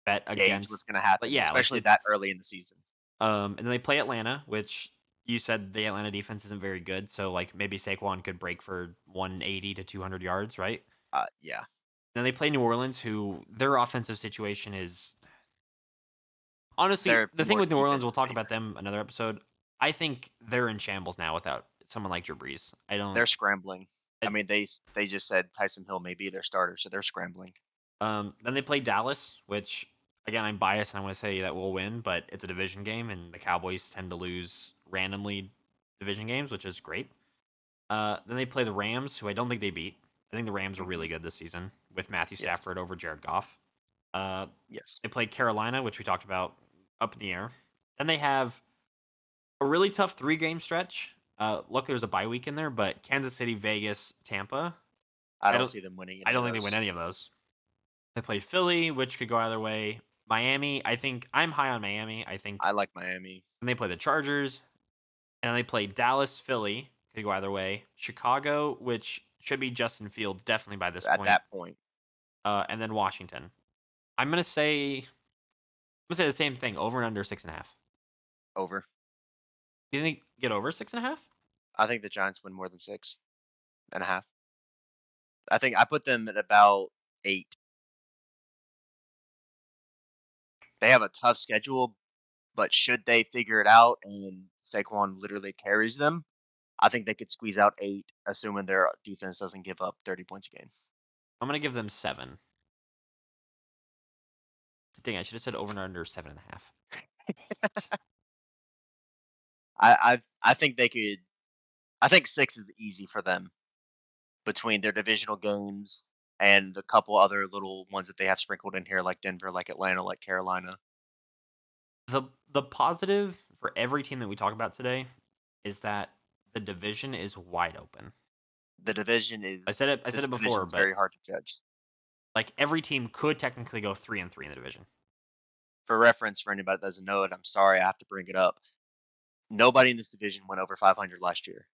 bet Gauge what's against. going to But happen, yeah, like especially it's that early in the season. and then they play Atlanta, which you said the Atlanta defense isn't very good, so like maybe Saquon could break for 180 to 200 yards, right? Yeah. Then they play New Orleans, who their offensive situation is honestly They're the thing more with New Orleans. We'll defensive talk about favorite. them another episode. I think they're in shambles now without someone like Drew Brees. I don't. They're scrambling. I I, mean, they just said Tyson Hill may be their starter, so they're scrambling. Then they play Dallas, which again I'm biased and I want to say that we'll win, but it's a division game and the Cowboys tend to lose randomly division games, which is great. Then they play the Rams, who I don't think they beat. I think the Rams are Hmm. really good this season with Matthew Yes. Stafford over Jared Goff. Uh, Yes. they play Carolina, which we talked about up in the air. Then they have a really tough 3 game stretch. Look, there's a bye week in there, but Kansas City, Vegas, Tampa. I I don't don't. see them winning I any of don't think they win those. any of those. They play Philly, which could go either way. Miami, I think I'm high on Miami. I think I like Miami and they play the Chargers, and then they play Dallas, Philly, could go either way. Chicago, which should be Justin Fields definitely by this at point, that point. and then Washington. I'm gonna say the same thing. Over and under 6.5. Over. Do you think get over 6.5? I think the Giants win more than 6.5. I think I put them at about 8. They have a tough schedule, but should they figure it out and Saquon literally carries them, I think they could squeeze out 8, assuming their defense doesn't give up 30 points a game. I'm gonna give them 7. Dang, I should have said over and under 7.5. I think they could. I think 6 is easy for them between their divisional games and a couple other little ones that they have sprinkled in here, like Denver, like Atlanta, like Carolina. The positive for every team that we talk about today is that the division is wide open. The division I is said it. I said this it division before, is but very hard to judge. like every team could technically go 3-3 in the division. For reference, for anybody that doesn't know it, I'm sorry I have to bring it up. Nobody in this division went over 500 last year.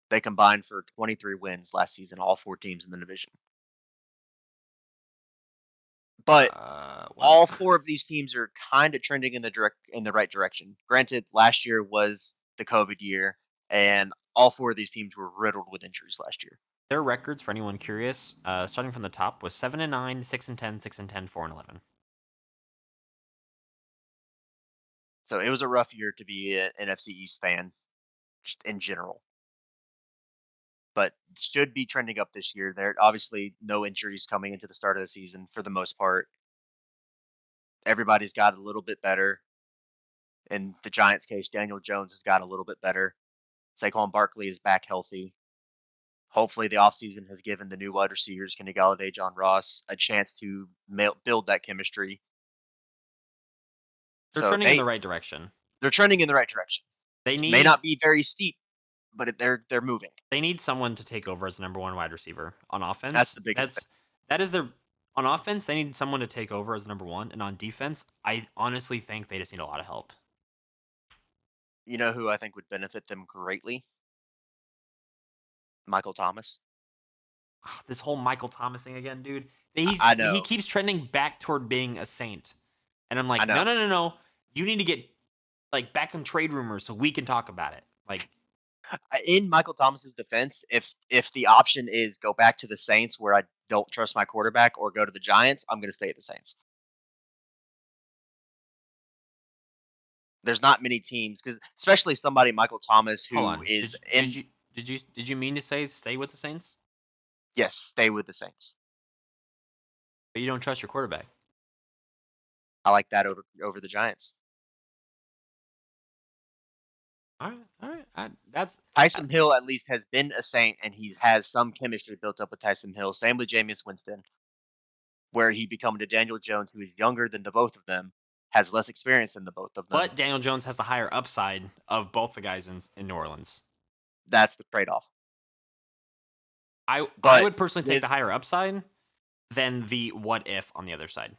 They combined for 23 wins last season, all 4 teams in the division. But What? all 4 of these teams are kind of trending in the right direction. Granted, last year was the COVID year, and all 4 of these teams were riddled with injuries last year. Their records for anyone curious, starting from the top was 7-9, 6-10, 6-10, 4-11. So it was a rough year to be an NFC East fan just in general, but should be trending up this year. There obviously no injuries coming into the start of the season for the most part. Everybody's got a little bit better. In the Giants' case, Daniel Jones has got a little bit better. Saquon Barkley is back healthy. Hopefully, the offseason has given the new wide receivers, Kenny Galladay, John Ross, a chance to build that chemistry. They're So trending in the right direction. they're trending in the right direction. They It may need not be very steep, but they're moving. they need someone to take over as the number one wide receiver on That's offense. the biggest thing. That is their on offense. They need someone to take over as number one, and on defense, I honestly think they just need a lot of help. You know who I think would benefit them greatly? Michael Thomas. This whole Michael Thomas thing again, dude. I He know, keeps trending back toward being a Saint, and I'm I like, no, know. no, no, no. You need to get like back on trade rumors so we can talk about it. Like, In Michael Thomas's defense, if the option is go back to the Saints where I don't trust my quarterback or go to the Giants, I'm going to stay at the Saints. There's not many teams because especially somebody Michael Thomas hold who on. is in Did you mean to say stay with the Saints? yes, stay with the Saints. But you don't trust your quarterback. I like that over the Giants. All right, all right. That's Tyson Hill at least has been a Saint and he has some chemistry built up with Tyson Hill. Same with Jameis Winston, where he become to Daniel Jones, who is younger than the both of them, has less experience than the both of them. but Daniel Jones has the higher upside of both the guys in New Orleans. That's the trade off. I But would personally take with the higher upside than the what if on the other side.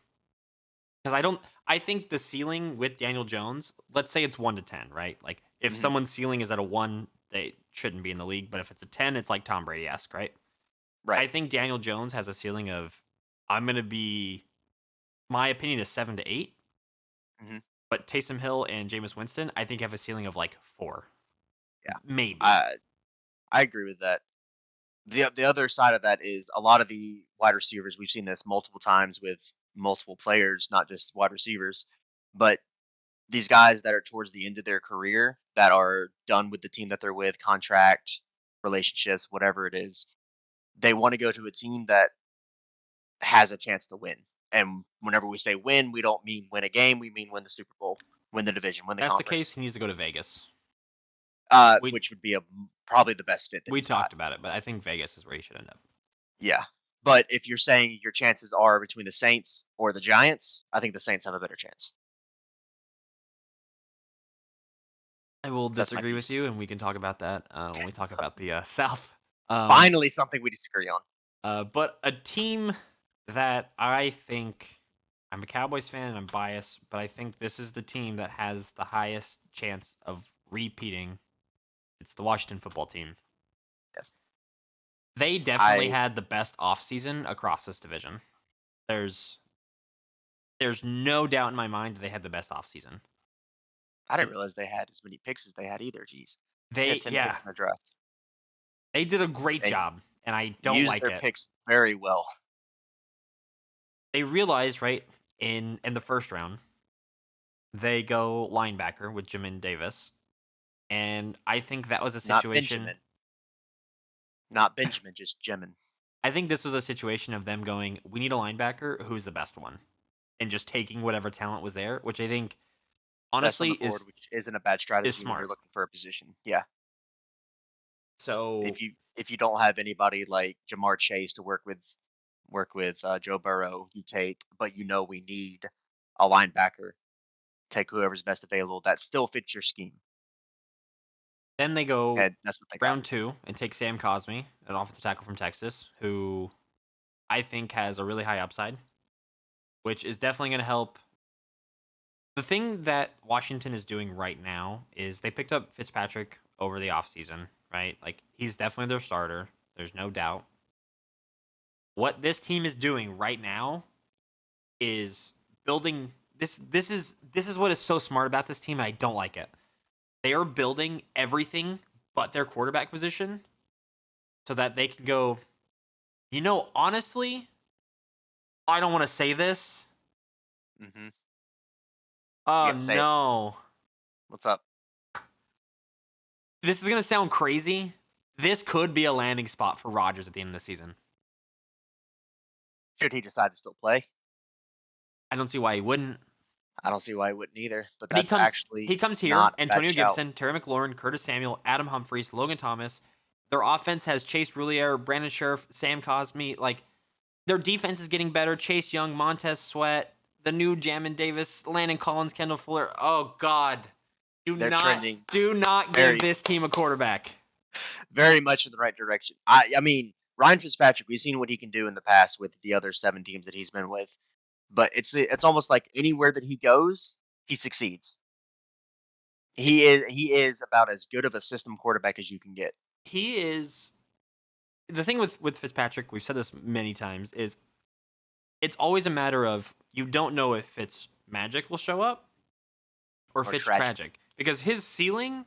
Because I think the ceiling with Daniel Jones, let's say it's 1 to 10, right? Like if mhm, someone's ceiling is at a 1, they shouldn't be in the league. But if it's a 10, it's like Tom Brady esque, right? right, I think Daniel Jones has a ceiling of I'm gonna be my opinion is 7 to 8. mhm, But Taysom Hill and Jameis Winston, I think have a ceiling of like 4. yeah, Maybe. I agree with that. The other side of that is a lot of the wide receivers. We've seen this multiple times with multiple players, not just wide receivers, but these guys that are towards the end of their career that are done with the team that they're with, contract, relationships, whatever it is, they want to go to a team that has a chance to win. And whenever we say win, we don't mean win a game. We mean win the Super Bowl, win the division, win the That's the case, conference. he needs to go to Vegas. We Which would be probably the best fit that we he's got. talked about it, but I think Vegas is where he should end up. Yeah. But if you're saying your chances are between the Saints or the Giants, I think the Saints have a better chance. I will That's my disagree with piece. you, and we can talk about that when we talk about the South. Um, Finally, something we disagree on. but a team that I think I'm a Cowboys fan and I'm biased, but I think this is the team that has the highest chance of repeating. It's the Washington football team. Yes. They definitely I had the best offseason across this division. There's there's no doubt in my mind that they had the best offseason. I didn't realize they had as many picks as they had either. Jeez. They had They 10 picks yeah, in the draft. they did a great They job, and I don't used like their it. picks very well. They realized right in the first round they go linebacker with Jamin Davis, and I think that was a Not situation. Benjamin. Not Benjamin, just Jimin. I think this was a situation of them going, we need a linebacker who's the best one, and just taking whatever talent was there, which I think Best on honestly the board, which isn't a bad is strategy when you're smart. looking for a position. Yeah. So If you don't have anybody like Jamar Chase to work with Joe Burrow, but you know we need a linebacker. Take whoever's best available that still fits your scheme, then they go and that's what they got. round 2 and take Sam Cosmi, an offensive tackle from Texas, who I think has a really high upside, which is definitely going to help. The thing that Washington is doing right now is they picked up Fitzpatrick over the offseason, right? Like he's definitely their starter. There's no doubt. What this team is doing right now is building this is what is so smart about this team and I don't like it. They are building everything but their quarterback position so that they can go, honestly, I don't want to say this. Hmm. You Oh got to say it. no. What's up? This is gonna sound crazy. This could be a landing spot for Rodgers at the end of the season. Should he decide to still play? I don't see why he wouldn't. I don't see why he wouldn't either, but But that's he actually comes here, not a bad Antonio shout. Gibson, Terry McLaurin, Curtis Samuel, Adam Humphries, Logan Thomas. Their offense has Chase Roulier, Brandon Scherf, Sam Cosmi. Like their defense is getting better. Chase Young, Montez Sweat, the new Jamin Davis, Landon Collins, Kendall Fuller. Oh God. Do They're not trending do not give very, this team a quarterback. very much in the right direction. I mean, Ryan Fitzpatrick, we've seen what he can do in the past with the other 7 teams that he's been with, but it's almost like anywhere that he goes, he succeeds. He is about as good of a system quarterback as you can get. He is the thing with Fitzpatrick, we've said this many times, is it's always a matter of you don't know if it's magic will show up or if Or it's tragic. tragic. Because his ceiling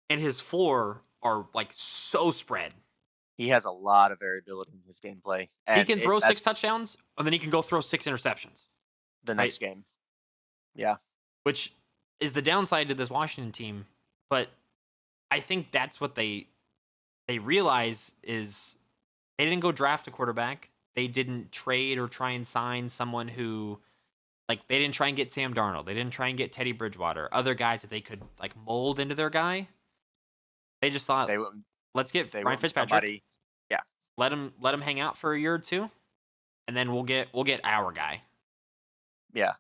and his floor are like so spread. He has a lot of variability in his gameplay, He and can throw six that's touchdowns and then he can go throw 6 interceptions. the Right? next game. Yeah, Which is the downside to this Washington team. But I think that's what they realize is they didn't go draft a quarterback. They didn't trade or try and sign someone who like they didn't try and get Sam Darnold. They didn't try and get Teddy Bridgewater. Other guys that they could like mold into their guy. They just thought, they went let's get they Ryan went with Fitzpatrick. somebody. Yeah, Let him hang out for a year or two, and then we'll get our guy. yeah.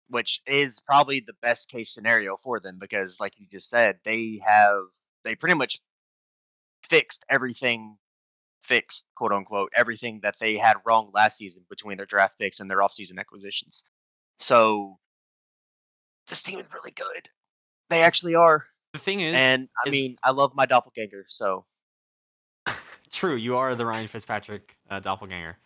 Which is probably the best case scenario for them because, like you just said, they pretty much fixed everything, fixed quote unquote everything that they had wrong last season between their draft picks and their offseason acquisitions. So this team is really good. They actually are, The thing and I is mean, I love my doppelganger. So true. You are the Ryan Fitzpatrick doppelganger.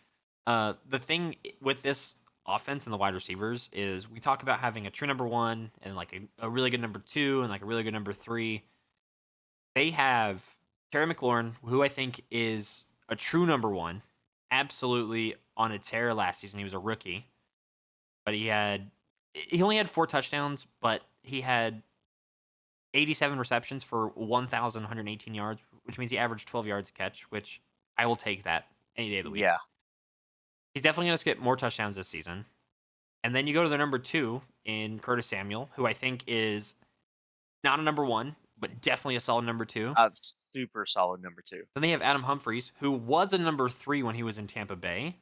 The thing with this offense and the wide receivers is we talk about having a true number one and like a really good number two and like a really good number three. They have Terry McLaurin, who I think is a true number one, absolutely on a tear last season. He was a rookie, but he only had 4 touchdowns, but he had 87 receptions for 1,118 yards, which means he averaged 12 yards a catch, which I will take that any day of the week. yeah, He's definitely going to get more touchdowns this season. And then you go to the number two in Curtis Samuel, who I think is not a number one, but definitely a solid number two. a super solid number 2. Then they have Adam Humphries, who was a number three when he was in Tampa Bay,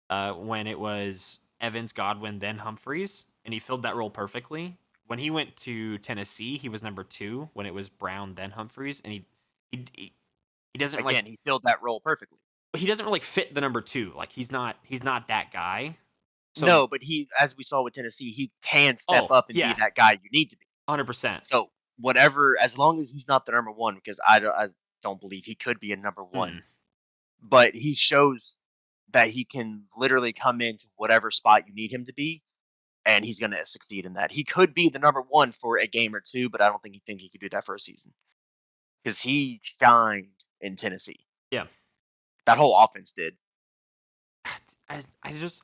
when it was Evans, Godwin, then Humphries, and he filled that role perfectly. When he went to Tennessee, he was number two when it was Brown, then Humphries, and he doesn't Again, he filled that role perfectly. he doesn't really fit the number two. Like he's not that guy. So No, but as we saw with Tennessee, he can step oh up and be yeah, that guy you need to be. 100%. So whatever, as long as he's not the number one, because I don't believe he could be a number one, but he shows that he can literally come into whatever spot you need him to be, and he's going to succeed in that. He could be the number one for a game or two, but I don't think he could do that for a season because he shined in Tennessee. Yeah, That whole offense did. I just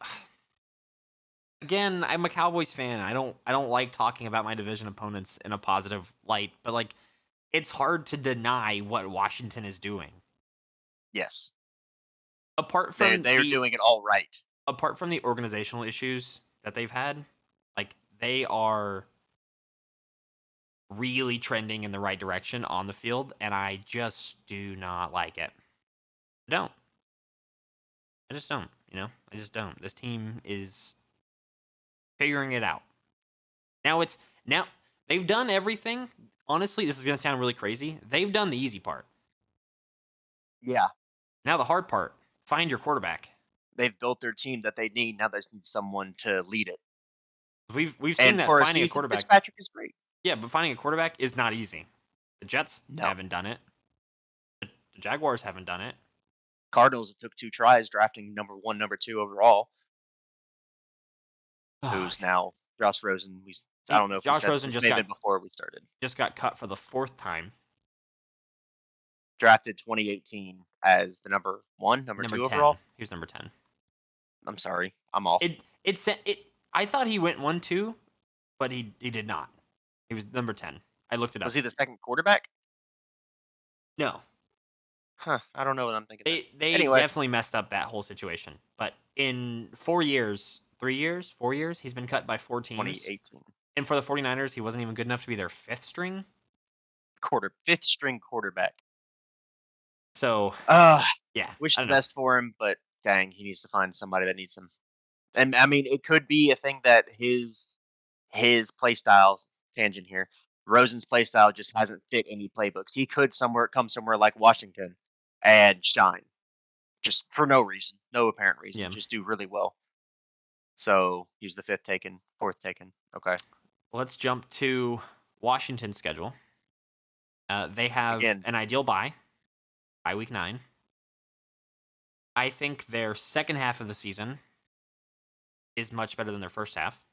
again, I'm a Cowboys fan. I don't like talking about my division opponents in a positive light, but like it's hard to deny what Washington is doing. Yes, Apart they from they are the doing it all right. apart from the organizational issues that they've had, like they are really trending in the right direction on the field, and I just do not like it. I don't. I just don't. I just don't. This team is figuring it out. Now they've done everything. Honestly, this is gonna sound really crazy. They've done the easy part. Yeah, Now the hard part: find your quarterback. they've built their team that they need. Now they just need someone to lead it. We've seen And that for a finding a season, quarterback. Fitzpatrick is great. Yeah, but finding a quarterback is not easy. The Jets No. haven't done it. The Jaguars haven't done it. Cardinals, it took 2 tries drafting number 1, number 2 overall, who's now Josh Rosen. I don't know if we Josh said Rosen this just may have got been before we started. cut for the fourth time. Drafted 2018 as the number 1, number Number 2 10. overall. He was number 10. I'm sorry, I'm off. It. I thought he went 1-2, but he did not. He was number 10. I looked it Was up. he the second quarterback? No, Huh, I don't know what I'm thinking then. they Anyway, definitely messed up that whole situation. But in 4 years, 3 years, 4 years, he's been cut by 4 teams. 2018 And for the 49ers, he wasn't even good enough to be their fifth string. fifth string quarterback. So Uh, yeah, wish I the don't know. best for him, but dang, he needs to find somebody that needs him. And I mean, it could be a thing that his play style tangent here. Rosen's play style just hasn't fit any playbooks. He could come somewhere like Washington and shine just for no reason, no apparent reason, Yeah. just do really well. So he's the fifth taken, fourth taken. Okay. Let's jump to Washington's schedule. They have Again, an ideal by week 9. I think their second half of the season is much better than their first half.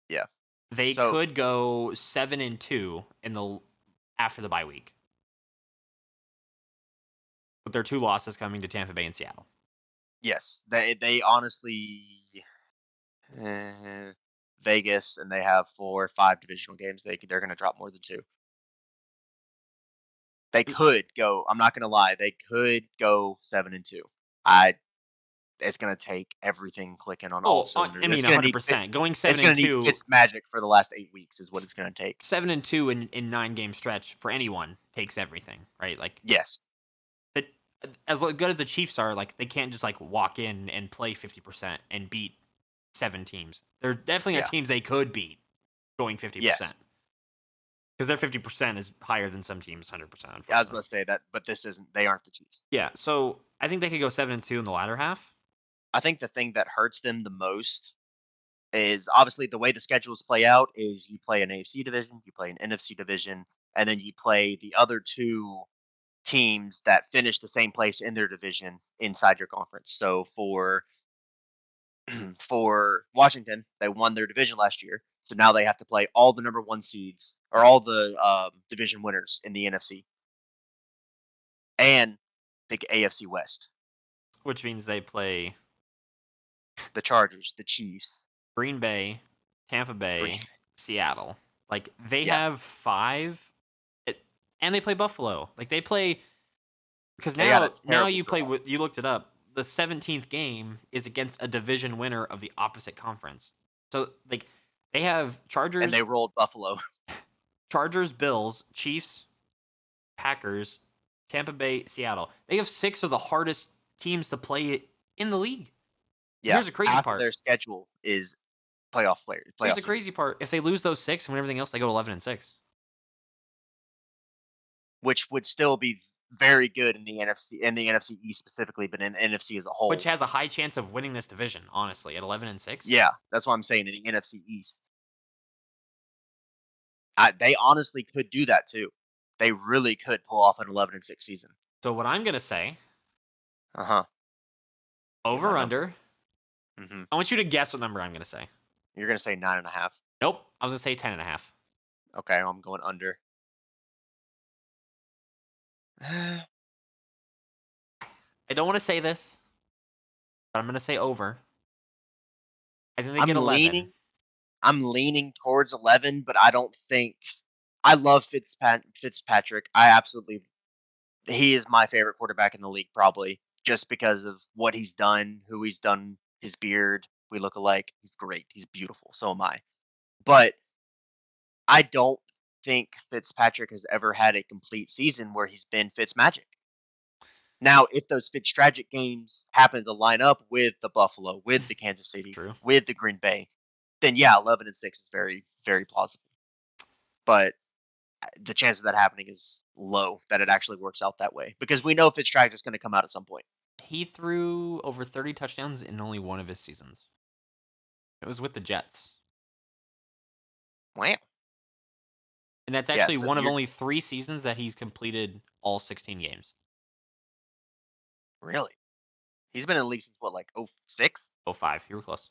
yeah. They So could go 7-2 in the after the bye week, with their 2 losses coming to Tampa Bay and Seattle. yes, they honestly uh, Vegas and they have 4 or 5 divisional games. They're going to drop more than 2. They could go. I'm not going to lie. They could go 7-2. I. It's going to take everything clicking on all Oh, cylinders. I mean, 100%. Going It's seven going and to need two, Fitz magic for the last 8 weeks is what it's going to take. 7-2 in 9 game stretch for anyone takes everything, right? Like Yes. that, as good as the Chiefs are, like they can't just like walk in and play 50% and beat 7 teams. There definitely are Yeah. teams they could beat going Yes. 50%, because their 50% is higher than some teams 100%. I was Unfortunately, about to say that, but this isn't. They aren't the Chiefs. yeah. So I think they could go 7-2 in the latter half. I think the thing that hurts them the most is obviously the way the schedules play out is you play an AFC division, you play an NFC division, and then you play the other 2 teams that finish the same place in their division inside your conference. So for Washington, they won their division last year. So now they have to play all the number 1 seeds or all the division winners in the NFC and the AFC West. Which means they play The Chargers, the Chiefs, Green Bay, Tampa Green. Bay, Seattle. Like they Yeah, have 5, and they play Buffalo. Like they play, because they got a now terrible you play draw. with, you looked it up. The 17th game is against a division winner of the opposite conference. So like they have And they rolled Buffalo. Chargers, Bills, Chiefs, Packers, Tampa Bay, Seattle. They have 6 of the hardest teams to play in the league. Yeah, Here's the crazy half of part. their schedule is Here's playoff the teams, crazy part. If they lose those 6 and win everything else, they go 11-6. which would still be very good in the NFC East specifically, but in the NFC as a Which whole. has a high chance of winning this division, honestly, at 11-6. Yeah, that's what I'm saying in the NFC East. They honestly could do that too. They really could pull off an 11-6 season. So what I'm gonna say, Uh huh. Get my over number. under. Hmm. I want you to guess what number I'm gonna say. You're gonna say 9.5. Nope, I was gonna say 10.5. Okay, I'm going under. I don't want to say this, but I'm gonna say over. I think they get I'm 11. leaning. I'm leaning towards 11, but I don't think. I love Fitzpatrick. I absolutely. He is my favorite quarterback in the league, probably just because of what he's done, who he's done, his beard. We look alike. He's great. He's beautiful. So am I. But I don't think Fitzpatrick has ever had a complete season where he's been Fitzmagic. Now, if those Fitztragic games happen to line up with the Buffalo, with the Kansas City, True. with the Green Bay, then yeah, 11-6 is very, very plausible. But the chance of that happening is low that it actually works out that way because we know Fitztragic is going to come out at some point. He threw over 30 touchdowns in only one of his seasons. It was with the Jets. Wow. And that's Yeah, actually so one of you're only 3 seasons that he's completed all 16 games. really. He's been in the league since what, like 06? 05, you were close.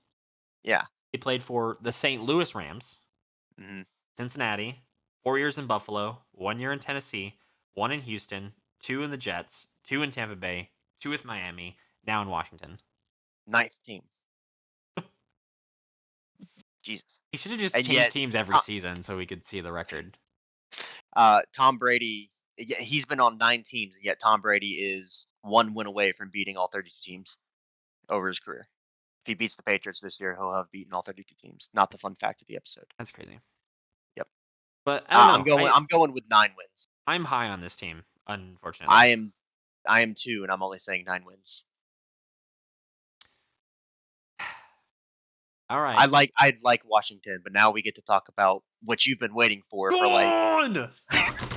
Yeah. He played for the St. Louis Rams, Hmm. Cincinnati, 4 years in Buffalo, 1 year in Tennessee, 1 in Houston, 2 in the Jets, 2 in Tampa Bay, 2 with Miami, now in Washington. Ninth team. Jesus. He should have just And changed yet, teams every season so we could see the record. Tom Brady, he's been on 9 teams, and yet Tom Brady is 1 win away from beating all 32 teams over his career. If he beats the Patriots this year, he'll have beaten all 32 teams. Not the fun fact of the episode. That's crazy. Yep. But I don't I'm know. going. I'm going with 9 wins. I'm high on this team, unfortunately. I am. I am too, and I'm only saying 9 wins. All right. I like Washington, but now we get to talk about what you've been waiting for like Gone!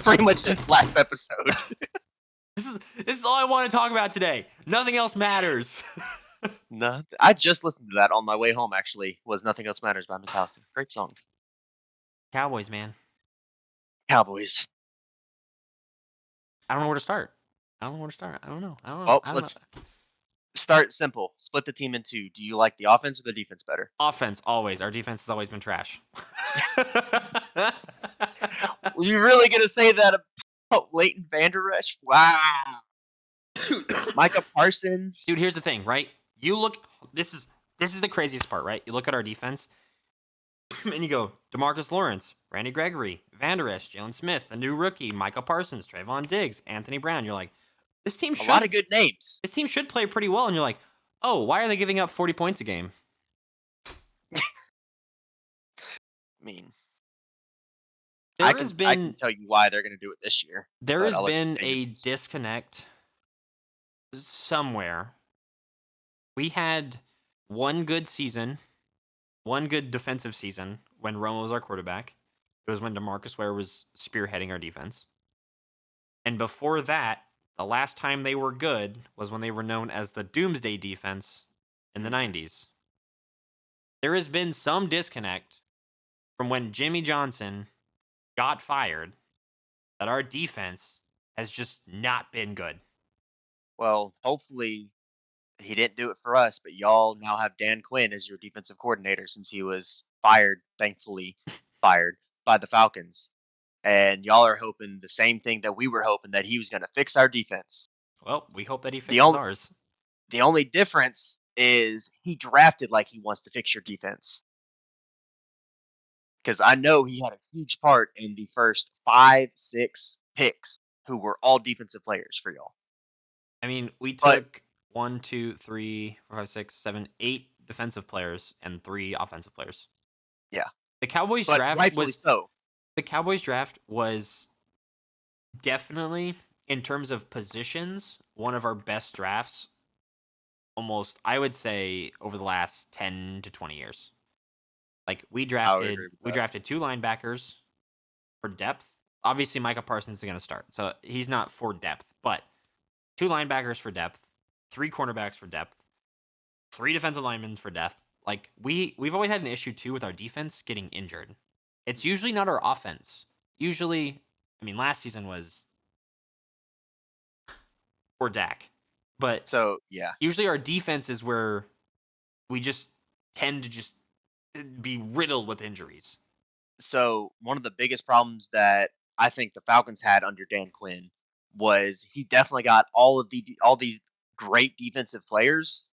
pretty much since last episode. This is all I want to talk about today. Nothing else matters. No, I just listened to that on my way home. Actually, was "Nothing Else Matters" by Metallica. Great song. Cowboys, man. Cowboys. I don't know where to start. I don't know. I don't know. Well, I don't let's know. start simple. Split the team in 2. Do you like the offense or the defense better? Offense, always. Our defense has always been trash. Were you really gonna say that about Leighton Vander Esch? Wow. Micah Parsons. Dude, here's the thing, right? You look. This is the craziest part, right? You look at our defense, and you go DeMarcus Lawrence, Randy Gregory, Vander Esch, Jalen Smith, the new rookie, Micah Parsons, Trayvon Diggs, Anthony Brown. You're like, this team A should lot of good names. this team should play pretty well, and you're like, oh, why are they giving up 40 points a game? I mean, There I has can been tell you why they're going to do it this year. there but has I'll let you been say a yours. disconnect somewhere. We had one good season, one good defensive season when Romo was our quarterback. It was when DeMarcus Ware was spearheading our defense. And before that, the last time they were good was when they were known as the Doomsday Defense in the 90s. There has been some disconnect from when Jimmy Johnson got fired that our defense has just not been good. Well, hopefully he didn't do it for us, but y'all now have Dan Quinn as your defensive coordinator since he was fired, thankfully fired by the Falcons. And y'all are hoping the same thing that we were hoping, that he was going to fix our defense. Well, we hope that he The fixes only ours. the only difference is he drafted like he wants to fix your defense. Because I know he had a huge part in the first 5, 6 picks who were all defensive players for y'all. I mean, we But took 1, 2, 3, 4, 5, 6, 7, 8 defensive players and 3 offensive players. yeah, The Cowboys but draft rightfully was so. the Cowboys draft was definitely, in terms of positions, one of our best drafts. Almost, I would say, over the last 10 to 20 years. Like I would agree with we that. drafted 2 linebackers for depth. Obviously, Micah Parsons is going to start, so he's not for depth, but 2 linebackers for depth, 3 cornerbacks for depth, 3 defensive linemen for depth. Like we've always had an issue too with our defense getting injured. It's usually not our offense. Usually, I mean, last season was for Dak, but So, yeah. usually our defense is where we just tend to just be riddled with injuries. So, one of the biggest problems that I think the Falcons had under Dan Quinn was he definitely got all these great defensive players,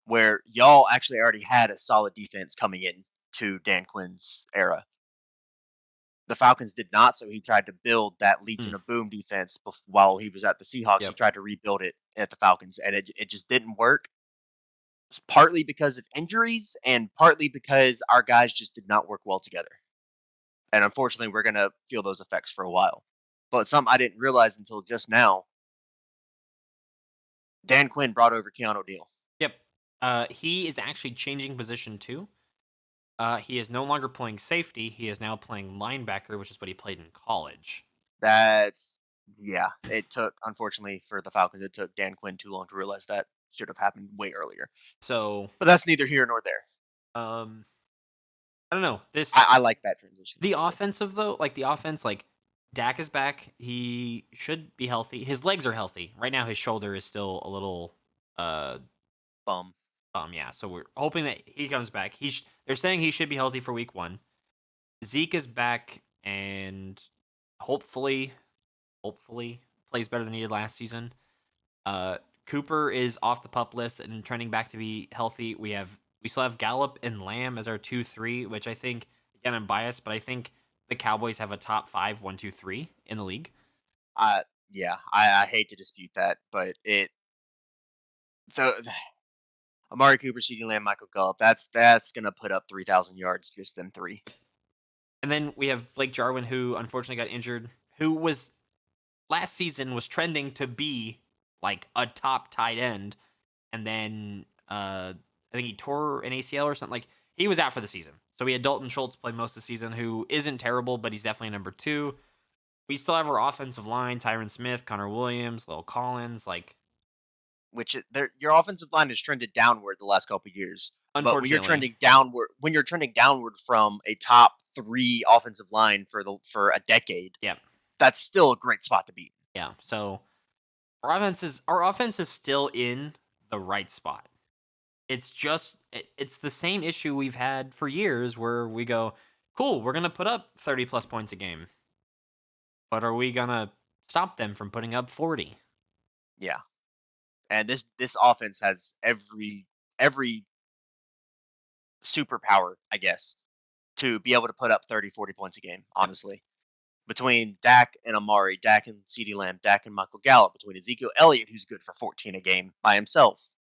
where y'all actually already had a solid defense coming in to Dan Quinn's era. The Falcons did not, so he tried to build that Legion Mm. of Boom defense while he was at the Seahawks. He Yep. tried to rebuild it at the Falcons, and it just didn't work. Partly because of injuries, and partly because our guys just did not work well together. And unfortunately, we're going to feel those effects for a while. But something I didn't realize until just now, Dan Quinn brought over Keanu Neal. Yep. He is actually changing position too. He is no longer playing safety. He is now playing linebacker, which is what he played in college. That's, yeah, it took, unfortunately for the Falcons, it took Dan Quinn too long to realize that should have happened way earlier. So, But that's neither here nor there. I don't know. I like that transition. The honestly. offensive though, like the offense, like Dak is back. He should be healthy. His legs are healthy. Right now his shoulder is still a little Bum. yeah. So we're hoping that he comes back. They're saying he should be healthy for week 1. Zeke is back and hopefully plays better than he did last season. Cooper is off the PUP list and trending back to be healthy. We have We still have Gallup and Lamb as our 2-3, which I think, again, I'm biased, but I think the Cowboys have a top 5 1-2-3 in the league. Uh, yeah, I hate to dispute that, but the Amari Cooper, CeeDee Lamb, Michael Gallup, that's gonna put up 3,000 yards, just them three. And then we have Blake Jarwin, who unfortunately got injured, who was last season was trending to be like a top tight end, and then I think he tore an ACL or something. Like he was out for the season. So we had Dalton Schultz play most of the season, who isn't terrible, but he's definitely number 2. We still have our offensive line: Tyron Smith, Connor Williams, Lil Collins. Like, Your offensive line has trended downward the last couple of years. But unfortunately, when you're trending downward from a top 3 offensive line for a decade, yeah, that's still a great spot to be. yeah. So our offense is still in the right spot. It's just it's the same issue we've had for years, where we go, cool, we're gonna put up 30 plus points a game, but are we gonna stop them from putting up 40? Yeah. And this offense has every superpower, I guess, to be able to put up 30, 40 points a game, Yep. honestly. Between Dak and Amari, Dak and CeeDee Lamb, Dak and Michael Gallup, between Ezekiel Elliott, who's good for 14 a game by himself.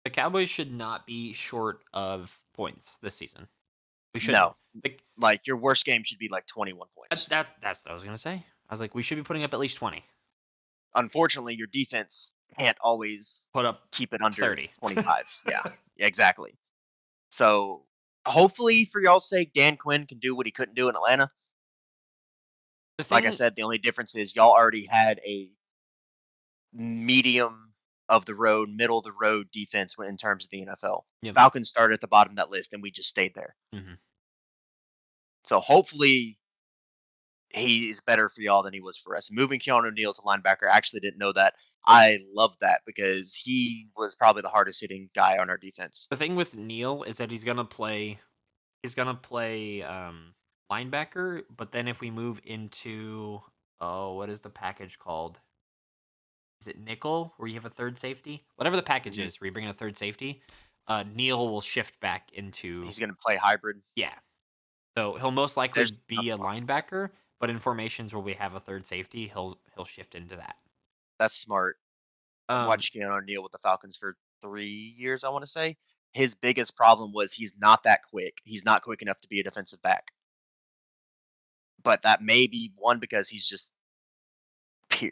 The Cowboys should not be short of points this season. We shouldn't. No. The, Like your worst game should be like 21 that, points. that that's what I was gonna say. I was like, we should be putting up at least 20. Unfortunately, your defense can't always Put up keep it under 30. 25. Yeah, exactly. So hopefully, for y'all's sake, Dan Quinn can do what he couldn't do in Atlanta. The Like I thing, said, the only difference is y'all already had a medium of the road, middle of the road defense in terms of the NFL. yep. Falcons started at the bottom of that list, and we just stayed there. Mhm. So hopefully, he is better for y'all than he was for us. Moving Keanu Neal to linebacker, I actually didn't know that. I love that because he was probably the hardest hitting guy on our defense. The thing with Neil is that he's gonna play linebacker, but then if we move into, oh, what is the package called? Is it nickel, where you have a third safety? Whatever the package Mhm. is, where you bring in a third safety, Neil will shift back into, He's going to play hybrid. yeah. So he'll most likely There's be a nothing wrong. linebacker, but in formations where we have a third safety, he'll shift into that. That's smart. Um, Watched Keanu Neal with the Falcons for 3 years, I want to say. His biggest problem was he's not that quick. He's not quick enough to be a defensive back. But that may be one because he's just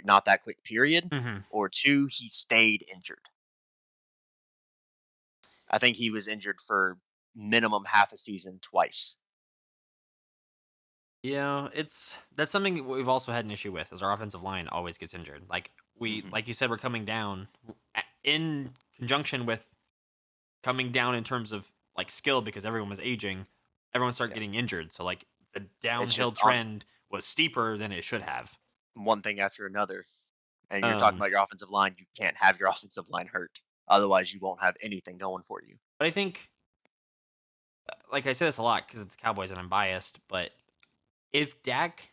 not that quick, period. mhm. Or two, he stayed injured. I think he was injured for minimum half a season twice. Yeah, that's something that we've also had an issue with, is our offensive line always gets injured. Hmm. Like you said, we're coming down in conjunction with coming down in terms of like skill, because everyone was aging, everyone started Yeah. getting injured. So like the It's downhill just on trend was steeper than it should have. one thing after another. And you're talking Um, about your offensive line. You can't have your offensive line hurt. Otherwise, you won't have anything going for you. but I think, like I say this a lot because it's the Cowboys and I'm biased, but if Dak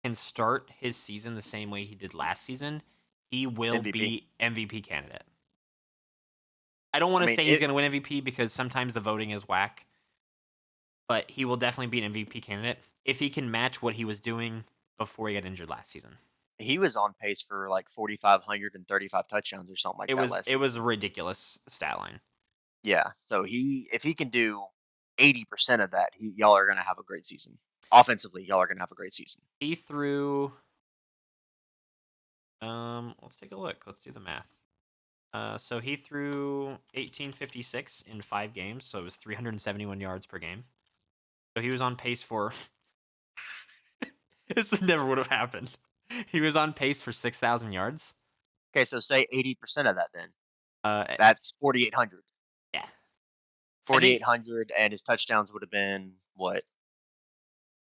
can start his season the same way he did last season, he will MVP. be MVP candidate. I don't want I to mean, say he's going to win MVP because sometimes the voting is whack, but he will definitely be an MVP candidate if he can match what he was doing before he got injured last season. he was on pace for like 4,500 and 35 touchdowns or something like It that was last it was a season. ridiculous stat line. Yeah. So if he can do 80% of that, y'all are gonna have a great season. Offensively, y'all are gonna have a great season. He threw, let's take a look. Let's do the math. So he threw 1856 in 5 games, so it was 371 yards per game. So he was on pace for this never would have happened. He was on pace for 6,000 yards. Okay, so say 80% of that then. Uh, That's 4,800. yeah, I think 4,800, and his touchdowns would have been what,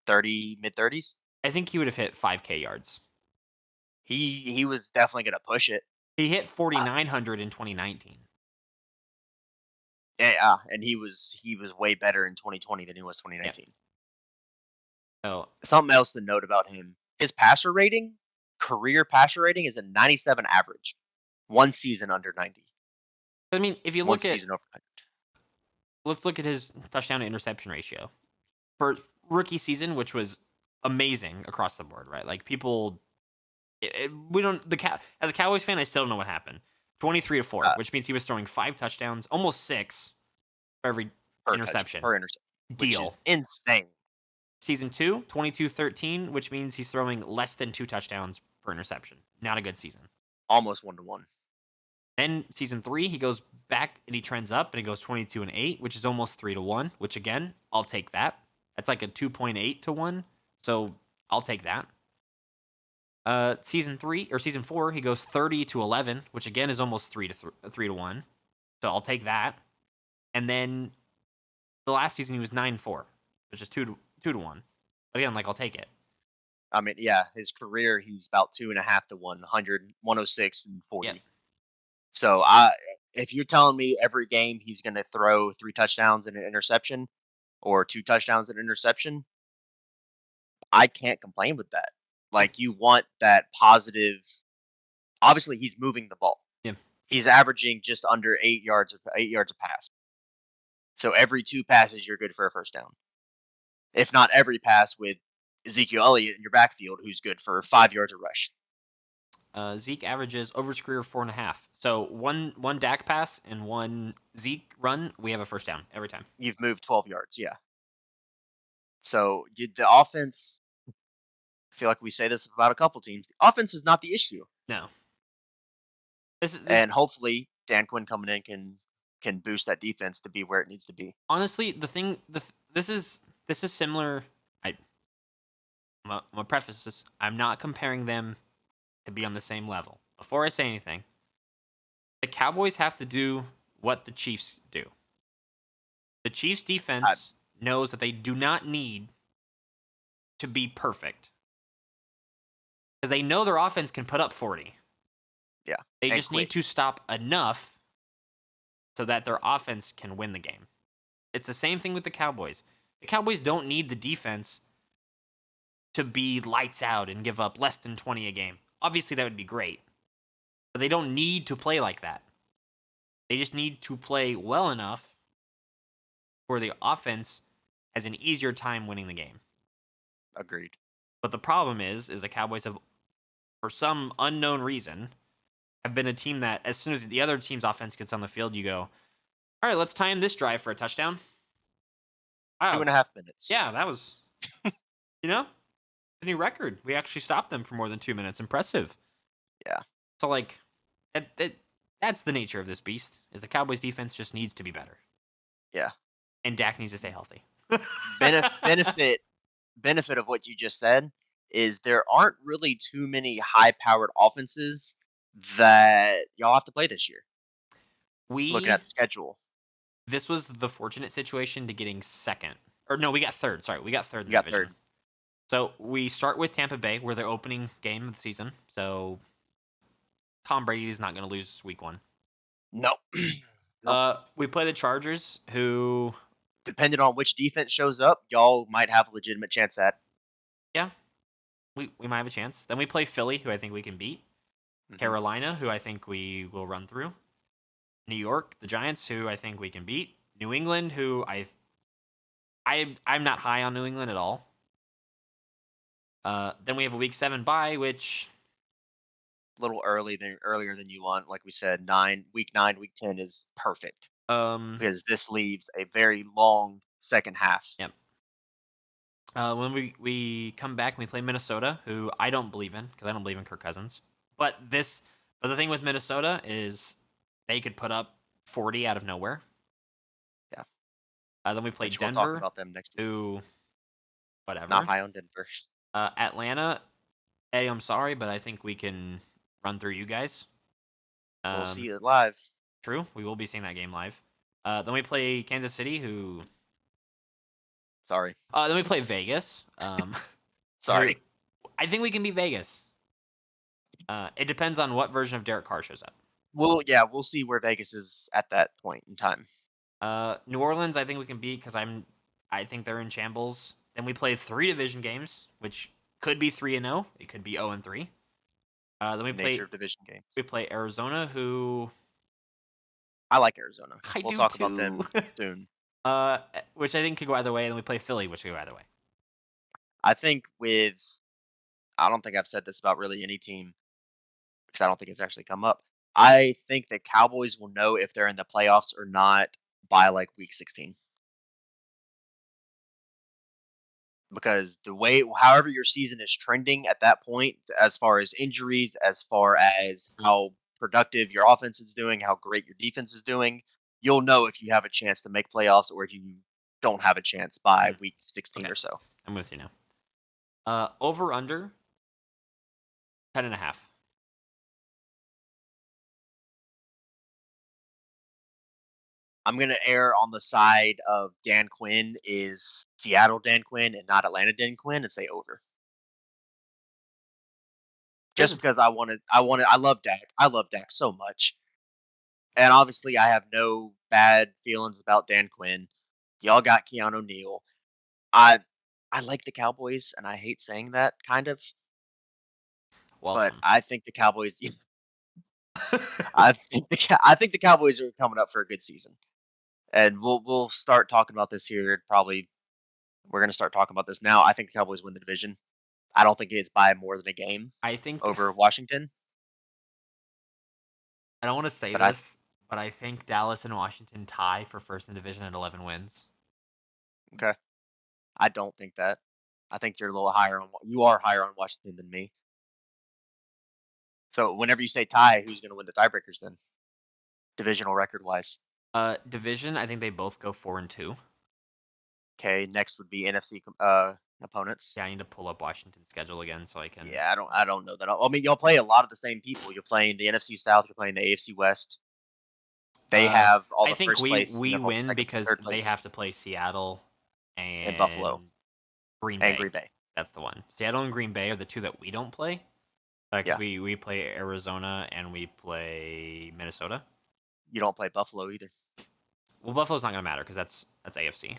30, mid 30s. I think he would have hit 5K yards. He was definitely gonna push it. He hit Uh, 4,900 in 2019. yeah, and he was way better in 2020 than he was Yeah. 2019. So Something else to note about him: his career passer rating, is a 97 average. One season under 90. I mean, if you One look at season over 100. let's look at his touchdown to interception ratio for rookie season, which was amazing across the board, right? Like people, we don't as a Cowboys fan, I still don't know what happened. 23-4, uh, which means he was throwing 5 touchdowns, almost six for every interception. per interception, which Deal. is insane. Season 2, 22-13, which means he's throwing less than 2 touchdowns per interception. Not a good season. Almost 1-to-1. Then season 3, he goes back and he trends up and he goes 22-8, which is almost 3-1, which again, I'll take that. That's like a 2.8 to 1. So I'll take that. Season 4, he goes 30-11, which again is almost 3-1. So I'll take that. And then the last season he was 9-4, which is 2-1. But again, like I'll take it. I mean, yeah, his career, he's about 2.5 to 1, 106 and 40. Yep. So if you're telling me every game he's going to throw 3 touchdowns and an interception, or 2 touchdowns and an interception, I can't complain with that. Like, you want that positive. Obviously, he's moving the ball. Yeah. He's averaging just under 8 yards a pass. So every 2 passes, you're good for a first down. If not every pass, with Ezekiel Elliott in your backfield, who's good for 5 yards a rush. Zeke averages over his career 4.5. So one Dak pass and one Zeke run, we have a first down every time. You've moved 12 yards, yeah. So the offense, I feel like we say this about a couple teams. The offense is not the issue. No. And hopefully Dan Quinn coming in can boost that defense to be where it needs to be. Honestly, this is similar. I'm gonna preface this. I'm not comparing them to be on the same level. Before I say anything, the Cowboys have to do what the Chiefs do. The Chiefs defense knows that they do not need to be perfect because they know their offense can put up 40. Yeah. They just need to stop enough so that their offense can win the game. It's the same thing with the Cowboys. The Cowboys don't need the defense to be lights out and give up less than 20 a game. Obviously, that would be great. But they don't need to play like that. They just need to play well enough where the offense has an easier time winning the game. Agreed. But the problem is the Cowboys have, for some unknown reason, have been a team that as soon as the other team's offense gets on the field, you go, all right, let's time this drive for a touchdown. Wow. 2.5 minutes. Yeah, that was, a new record. We actually stopped them for more than 2 minutes. Impressive. Yeah. So, like, that's the nature of this beast, is the Cowboys defense just needs to be better. Yeah. And Dak needs to stay healthy. benefit of what you just said is there aren't really too many high-powered offenses that y'all have to play this year. Looking at the schedule. This was the fortunate situation to getting second. Or no, we got third. Sorry, we got third in the division. Third. So we start with Tampa Bay. We're their opening game of the season. So Tom Brady is not going to lose week 1. No. Nope. We play the Chargers, who, depending on which defense shows up, y'all might have a legitimate chance at. Yeah. We might have a chance. Then we play Philly, who I think we can beat. Mm-hmm. Carolina, who I think we will run through. New York, the Giants, who I think we can beat. New England, who I'm not high on New England at all. Then we have a week 7 bye, which a little earlier than you want. Like we said, week 9, week 10 is perfect. Because this leaves a very long second half. Yep. When we come back and we play Minnesota, who I don't believe in because I don't believe in Kirk Cousins. But the thing with Minnesota is they could put up 40 out of nowhere. Yeah. Then we play Denver. We'll talk about them next week. Who, whatever. Not high on Denver. Atlanta. Hey, I'm sorry, but I think we can run through you guys. We'll see it live. True. We will be seeing that game live. Then we play Kansas City, who... Sorry. Then we play Vegas. Sorry. I think we can beat Vegas. It depends on what version of Derek Carr shows up. We'll see where Vegas is at that point in time. New Orleans, I think we can beat because I think they're in shambles. Then we play 3 division games, which could be 3-0. It could be 0-3. Then we play division games. We play Arizona, who I like Arizona. We'll talk about them soon. Which I think could go either way, and then we play Philly, which could go either way. I think I don't think I've said this about really any team because I don't think it's actually come up. I think the Cowboys will know if they're in the playoffs or not by like week 16 because however your season is trending at that point, as far as injuries, as far as how productive your offense is doing, how great your defense is doing, you'll know if you have a chance to make playoffs or if you don't have a chance by Mhm. week 16 Okay, or so. I'm with you now. Over under 10.5. I'm gonna err on the side of Dan Quinn is Seattle Dan Quinn and not Atlanta Dan Quinn and say over. Here's Just the t- because I love Dak. I love Dak so much. And obviously I have no bad feelings about Dan Quinn. Y'all got Keanu Neal. I I like the Cowboys and I hate saying that kind of, but Welcome. I think the Cowboys I think the Cowboys are coming up for a good season. And we'll start talking about this here probably we're gonna start talking about this now. I think the Cowboys win the division. I don't think it's by more than a game I think over Washington, I don't want to say but I this, but I think Dallas and Washington tie for first in division at 11 wins. okay. I don't think that. I think you're a little higher on you are higher on Washington than me. So whenever you say tie, who's going to win the tiebreakers then? Divisional record wise. Division, I think they both go 4-2. Okay, next would be NFC opponents. Yeah, I need to pull up Washington's schedule again so I can. Yeah, I don't know that. I mean, you'll play a lot of the same people. You're playing the NFC South. You're playing the AFC West. They Uh, have all I the think first we place, we all the win second, because third they place have to play Seattle in Buffalo and Green and Bay. Green Bay. That's the one. Seattle and Green Bay are the two that we don't play. Like Yeah, we play Arizona and we play Minnesota. you don't play Buffalo either. Well, Buffalo's not gonna matter because that's AFC.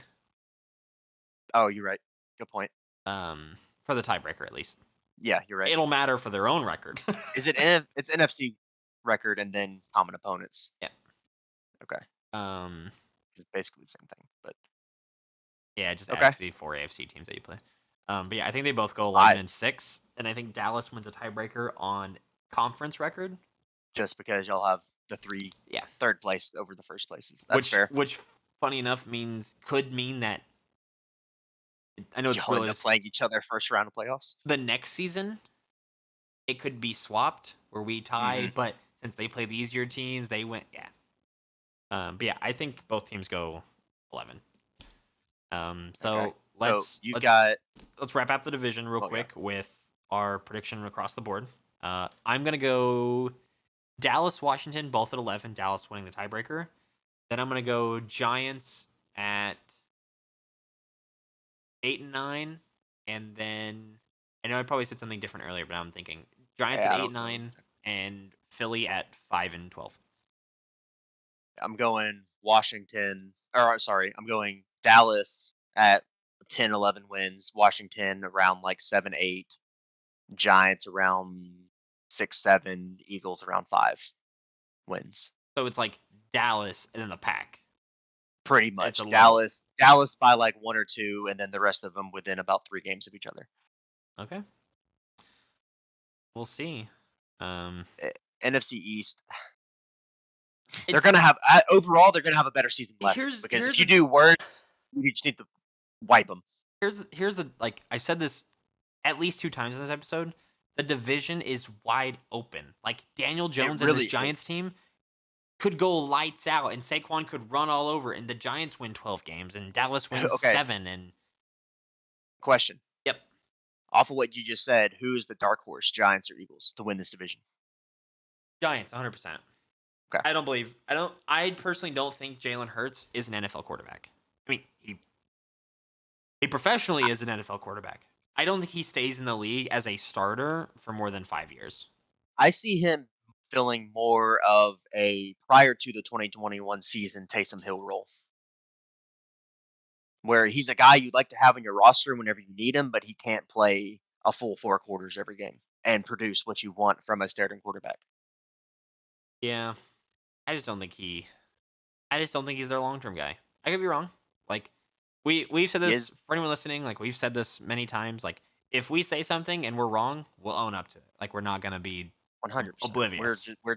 Oh, you're right. Good point. For the tiebreaker at least. Yeah, you're right. It'll matter for their own record. It's NFC record and then common opponents. Yeah. Okay, Um. it's basically the same thing. But Yeah, it just okay, adds the four AFC teams that you play. But yeah, I think they both go I 11-6, and I think Dallas wins a tiebreaker on conference record. just because y'all have the Yeah. third place over the first places. That's Which fair. which funny enough could mean that I know it's Y'all end really up playing each other first round of playoffs. the next season it could be swapped where we tie, Hmm. but since they play the easier teams, they went yeah. But yeah, I think both teams go 11. Okay, So so let's you've let's got let's wrap up the division real yeah. quick with our prediction across the board. I'm gonna go Dallas, Washington, both at 11. Dallas winning the tiebreaker. Then I'm gonna go Giants at 8-9, and then I know I probably said something different earlier, but I'm thinking Giants at I eight don't know. nine and Philly at 5-12. I'm going Washington, or sorry, I'm going Dallas at 10, 11 wins. Washington around like 7, 8. Giants around 6, 7. Eagles around 5 wins. So it's like Dallas and then the pack. Pretty It's a much little Dallas by like 1 or 2, and then the rest of them within about 3 games of each other. okay. We'll see. Um, NFC East, they're it's gonna have overall they're gonna have a better season last year because if here's you the do worse, you just need to wipe them. here's the like I said this at least two times in this episode. The division is wide open. Like Daniel It Jones and this really Giants is. team could go lights out, and Saquon could run all over, and the Giants win 12 games, and Dallas wins Okay, 7. And question. yep, Off of what you just said, who is the dark horse, Giants or Eagles, to win this division? Giants 100%. Okay. I personally don't think Jalen Hurts is an NFL quarterback. I mean, he professionally is an NFL quarterback. I don't think he stays in the league as a starter for more than 5 years. I see him filling more of a prior to the 2021 season Taysom Hill role, where he's a guy you'd like to have on your roster whenever you need him, but he can't play a full 4 quarters every game and produce what you want from a starting quarterback. Yeah, I just don't think he's their long term guy. I could be wrong. Like we've said He this is for anyone listening. Like we've said this many times. Like if we say something and we're wrong, we'll own up to it. Like we're not gonna be 100%. oblivious. We're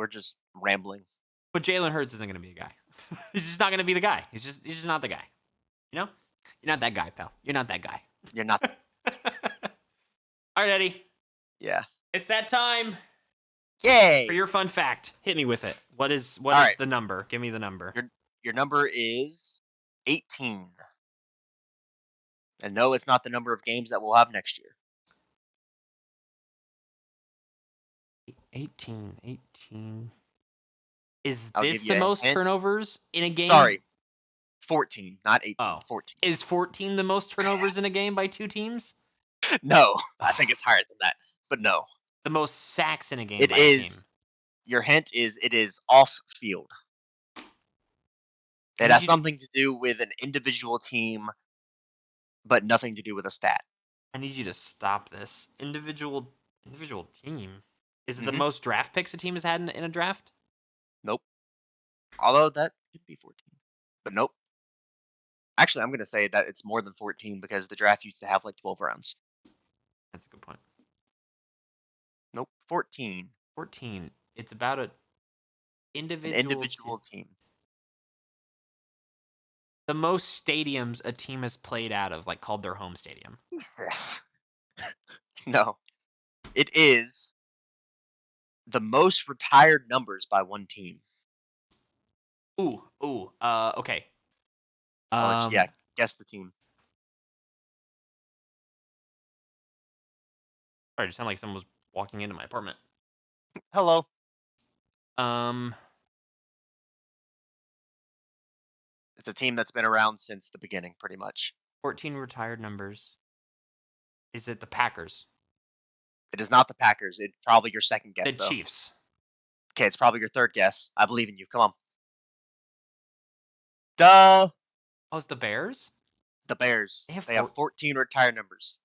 just rambling. But Jalen Hurts isn't gonna be a guy. He's just not gonna be the guy. He's just not the guy. You know, you're not that guy, pal. You're not that guy. You're not. All right, Eddie. Yeah. It's that time for Yay! your fun fact. Hit me with it. What is All right. the number? Give me the number. Your number is 18. And no, it's not the number of games that we'll have next year. 18. 18. Is I'll this give you the a most hint. turnovers in a game? Sorry, 14, not 18. Oh. 14. Is 14 the most turnovers in a game by two teams? No, I think it's higher than that. But no, The most sacks in a game it by a team. is. Your hint is it is off field. I It need has you to, something to do with an individual team, but nothing to do with a stat. I need you to stop this. Individual team. Is it the Hmm. most draft picks a team has had in a draft? Nope. Although that could be 14. But nope. Actually, I'm going to say that it's more than 14 because the draft used to have like 12 rounds. That's a good point. Nope. 14. 14. It's about a An individual team. individual team. The most stadiums a team has played out of, like called their home stadium. Jesus. No. It is the most retired numbers by one team. Ooh. Okay. I'll let you, Um, guess the team. sorry, it just sounded like someone was walking into my apartment. Hello. Um, It's a team that's been around since the beginning, pretty much. 14 retired numbers. Is it the Packers? It is not the Packers. It's probably your second The guess, though. Chiefs? Okay, it's probably your third guess. I believe in you. Come on. Duh. Oh, it's the Bears? The Bears. They have They have 14 retired numbers.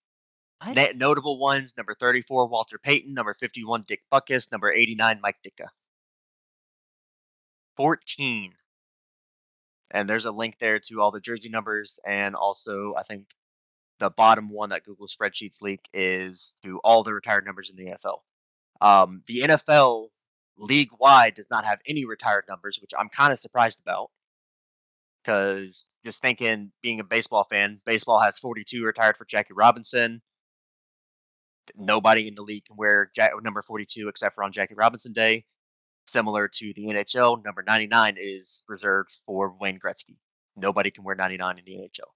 What? Notable ones: number 34, Walter Payton; number 51, Dick Buckus; number 89, Mike Ditka. 14. And there's a link there to all the jersey numbers, and also I think the bottom one that Google Spreadsheets leak is to all the retired numbers in the NFL. The NFL league wide does not have any retired numbers, which I'm kind of surprised about. Because just thinking, being a baseball fan, baseball has 42 retired for Jackie Robinson. Nobody in the league can wear number 42 except for on Jackie Robinson Day. Similar to the NHL, number 99 is reserved for Wayne Gretzky. Nobody can wear 99 in the NHL.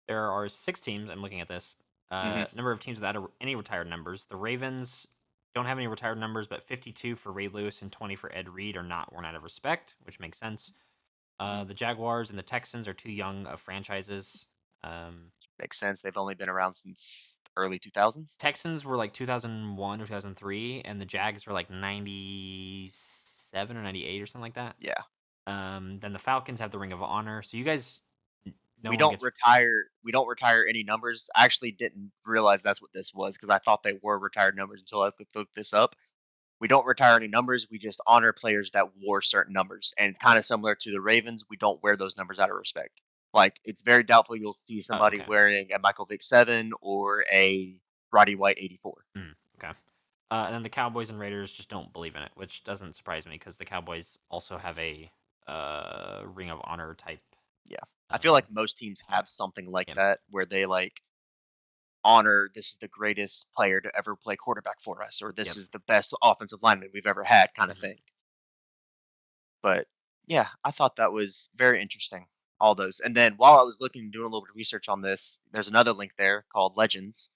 There are 6 teams. I'm looking at this. Hmm. Number of teams without any retired numbers. The Ravens don't have any retired numbers, but 52 for Ray Lewis and 20 for Ed Reed are not worn out of respect, which makes sense. The Jaguars and the Texans are too young of franchises. Makes sense. They've only been around since early 2000s. Texans were like 2001 or 2003, and the Jags were like 97 or 98 or something like that. Yeah. Then the Falcons have the Ring of Honor. So you guys, no we one don't gets. retire. We don't retire any numbers. I actually didn't realize that's what this was because I thought they were retired numbers until I looked this up. We don't retire any numbers. We just honor players that wore certain numbers, and it's kind of similar to the Ravens. We don't wear those numbers out of respect. Like it's very doubtful you'll see Oh, somebody okay. wearing a Michael Vick 7 or a Roddy White 84. Okay. And then the Cowboys and Raiders just don't believe in it, which doesn't surprise me because the Cowboys also have a Ring of Honor type. Yeah, I feel like most teams have something like Yeah. that where they like honor this is the greatest player to ever play quarterback for us, or this Yep. is the best offensive lineman we've ever had, kind of Mhm. thing. But yeah, I thought that was very interesting. All those, and then while I was looking, doing a little bit of research on this, there's another link there called Legends.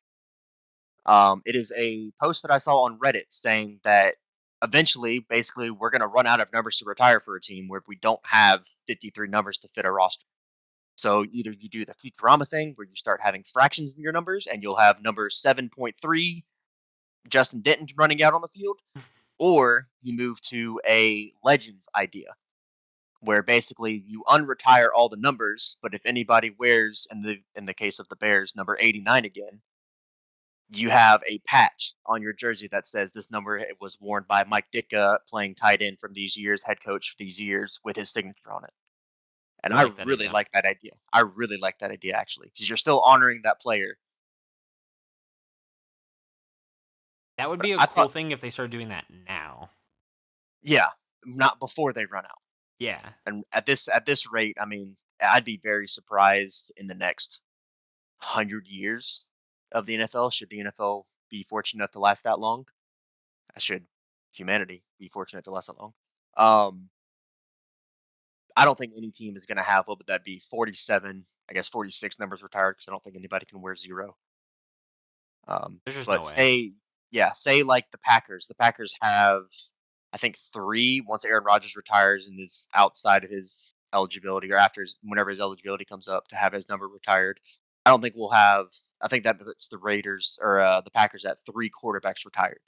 It is a post that I saw on Reddit saying that eventually, basically, we're going to run out of numbers to retire for a team where we don't have 53 numbers to fit a roster. So either you do the Futurama thing where you start having fractions in your numbers and you'll have number 7.3 Justin Denton running out on the field, or you move to a Legends idea where basically you unretire all the numbers, but if anybody wears in the case of the Bears number 89 again, you have a patch on your jersey that says this number was worn by Mike Ditka playing tight end from these years, head coach for these years with his signature on it. And I I like that really idea. like that idea. I really like that idea actually, because you're still honoring that player. That would But be a I cool thought, thing if they started doing that now. yeah, not before they run out. Yeah. And at this rate, I mean, I'd be very surprised in the next 100 years of the NFL. Should the NFL be fortunate enough to last that long? Should humanity be fortunate to last that long? Um, I don't think any team is going to have, what would that be, 47, I guess 46 numbers retired, because I don't think anybody can wear zero. There's just no But way. say like the Packers. The Packers have, I think, three once Aaron Rodgers retires and is outside of his eligibility, or after whenever his eligibility comes up to have his number retired. I don't think we'll have. I think that puts the Raiders or the Packers at three quarterbacks retired.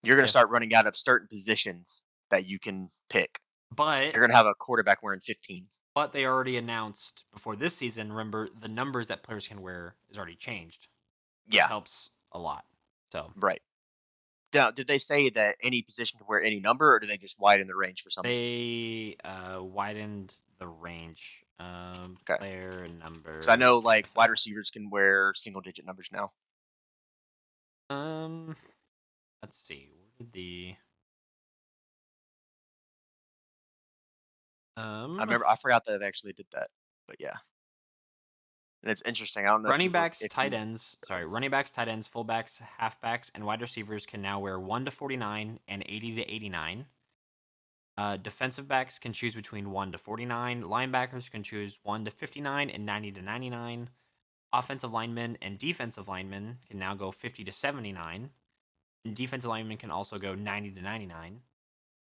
You're going to Yeah. start running out of certain positions that you can pick. But You're going to have a quarterback wearing 15. they already announced before this season, remember the numbers that players can wear is already changed, which Yeah, helps a lot. So right. Now, did they say that any position can wear any number, or do they just widen the range for some of them? they widened the range. Okay. Player Because I know numbers like wide NFL. receivers can wear single digit numbers now. Um, let's see. Where did the um I forgot that they actually did that, but yeah, and it's interesting. I don't know if running you look backs, if tight you. ends, sorry, running backs, tight ends, fullbacks, halfbacks, and wide receivers can now wear 1 to 49 and 80 to 89. Defensive backs can choose between 1 to 49. Linebackers can choose 1 to 59 and 90 to 99. Offensive linemen and defensive linemen can now go 50 to 79. And defensive linemen can also go 90 to 99.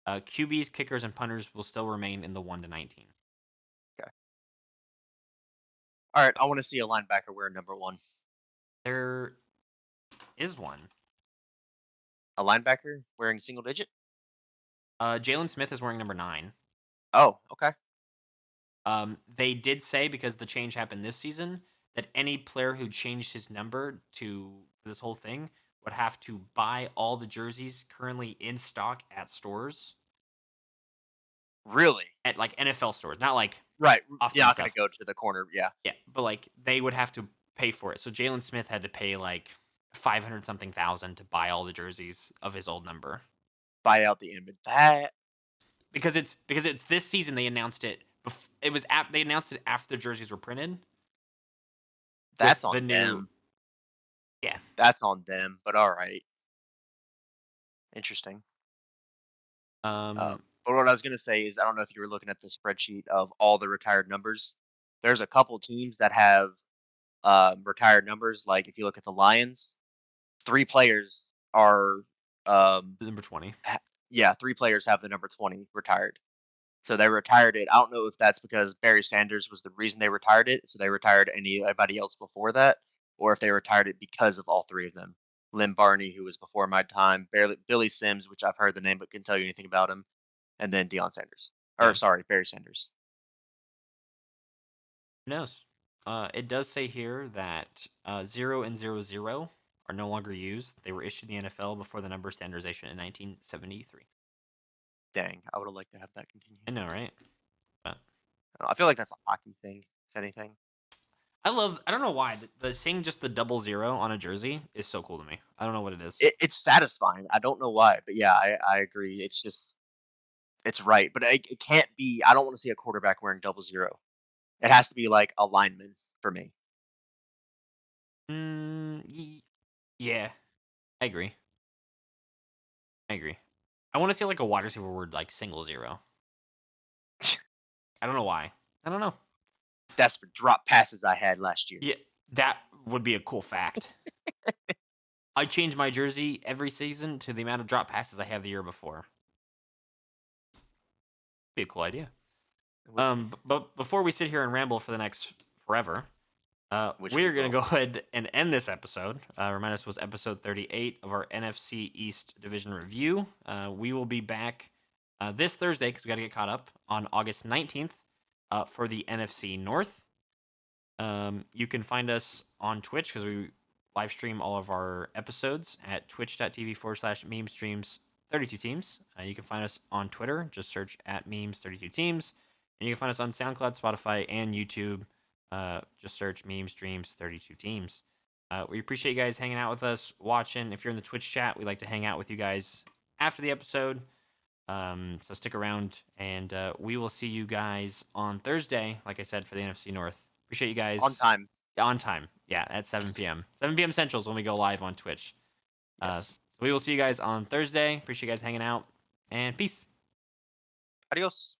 QBs, kickers, and punters will still remain in the 1 to 19. Okay. All right, I want to see a linebacker wear number one. There is one. A linebacker wearing single digit. Jalen Smith is wearing number 9. Oh, okay. They did say, because the change happened this season, that any player who changed his number to this whole thing would have to buy all the jerseys currently in stock at stores, Really? at like NFL stores, not like Right. You're off-brand not going to stuff. go to the corner. Yeah. Yeah, but like they would have to pay for it. So Jalen Smith had to pay like 500 something thousand to buy all the jerseys of his old number, Buy out the image. That because it's this season. They announced it. They announced it after the jerseys were printed that's with the on new. them. Yeah. That's on them. But all right. Interesting. Um. But what I was going to say is, I don't know if you were looking at the spreadsheet of all the retired numbers. There's a couple teams that have retired numbers. Like if you look at the Lions, three players are, um, Number 20. yeah, three players have the number 20 retired. So they retired it. I don't know if that's because Barry Sanders was the reason they retired it. So they retired anybody else before that, or if they retired it because of all three of them. Lynn Barney, who was before my time, Billy Sims, which I've heard the name but couldn't tell you anything about him, and then Deion Sanders. Or Yeah. sorry, Barry Sanders. Who knows? It does say here that 0 and 00 are no longer used. They were issued in the NFL before the number standardization in 1973. Dang, I would have liked to have that continue. I know, right? But I don't know, I feel like that's a hockey thing, if anything. I don't know why. The seeing just the 00 on a jersey is so cool to me. I don't know what it is. It's satisfying. I don't know why, but yeah, I agree. It's just it's right, but it can't be. I don't want to see a quarterback wearing 00. It has to be like a lineman for me. Yeah, I agree. I agree. I want to see like a wide receiver word like single zero. I don't know why. I don't know. That's for drop passes I had last year. Yeah, that would be a cool fact. I change my jersey every season to the amount of drop passes I have the year before. Be a cool idea. It would be, But before we sit here and ramble for the next forever, which we we're gonna will. go ahead and end this episode. Remind us, was episode 38 of our NFC East division review. We will be back this Thursday because we got to get caught up on August 19th for the NFC North. You can find us on Twitch because we live stream all of our episodes at twitch.tv/meme streams 32 teams. You can find us on Twitter. Just search at memes 32 teams. And you can find us on SoundCloud, Spotify, and YouTube. Just search Memes Dreams 32 Teams. We appreciate you guys hanging out with us, watching. If you're in the Twitch chat, we like to hang out with you guys after the episode. So stick around, and we will see you guys on Thursday, like I said, for the NFC North. Appreciate you On guys. time. On time. Yeah, at 7 p.m. 7 p.m. Central is when we go live on Twitch. So Yes. we will see you guys on Thursday. Appreciate you guys hanging out, and peace. Adios.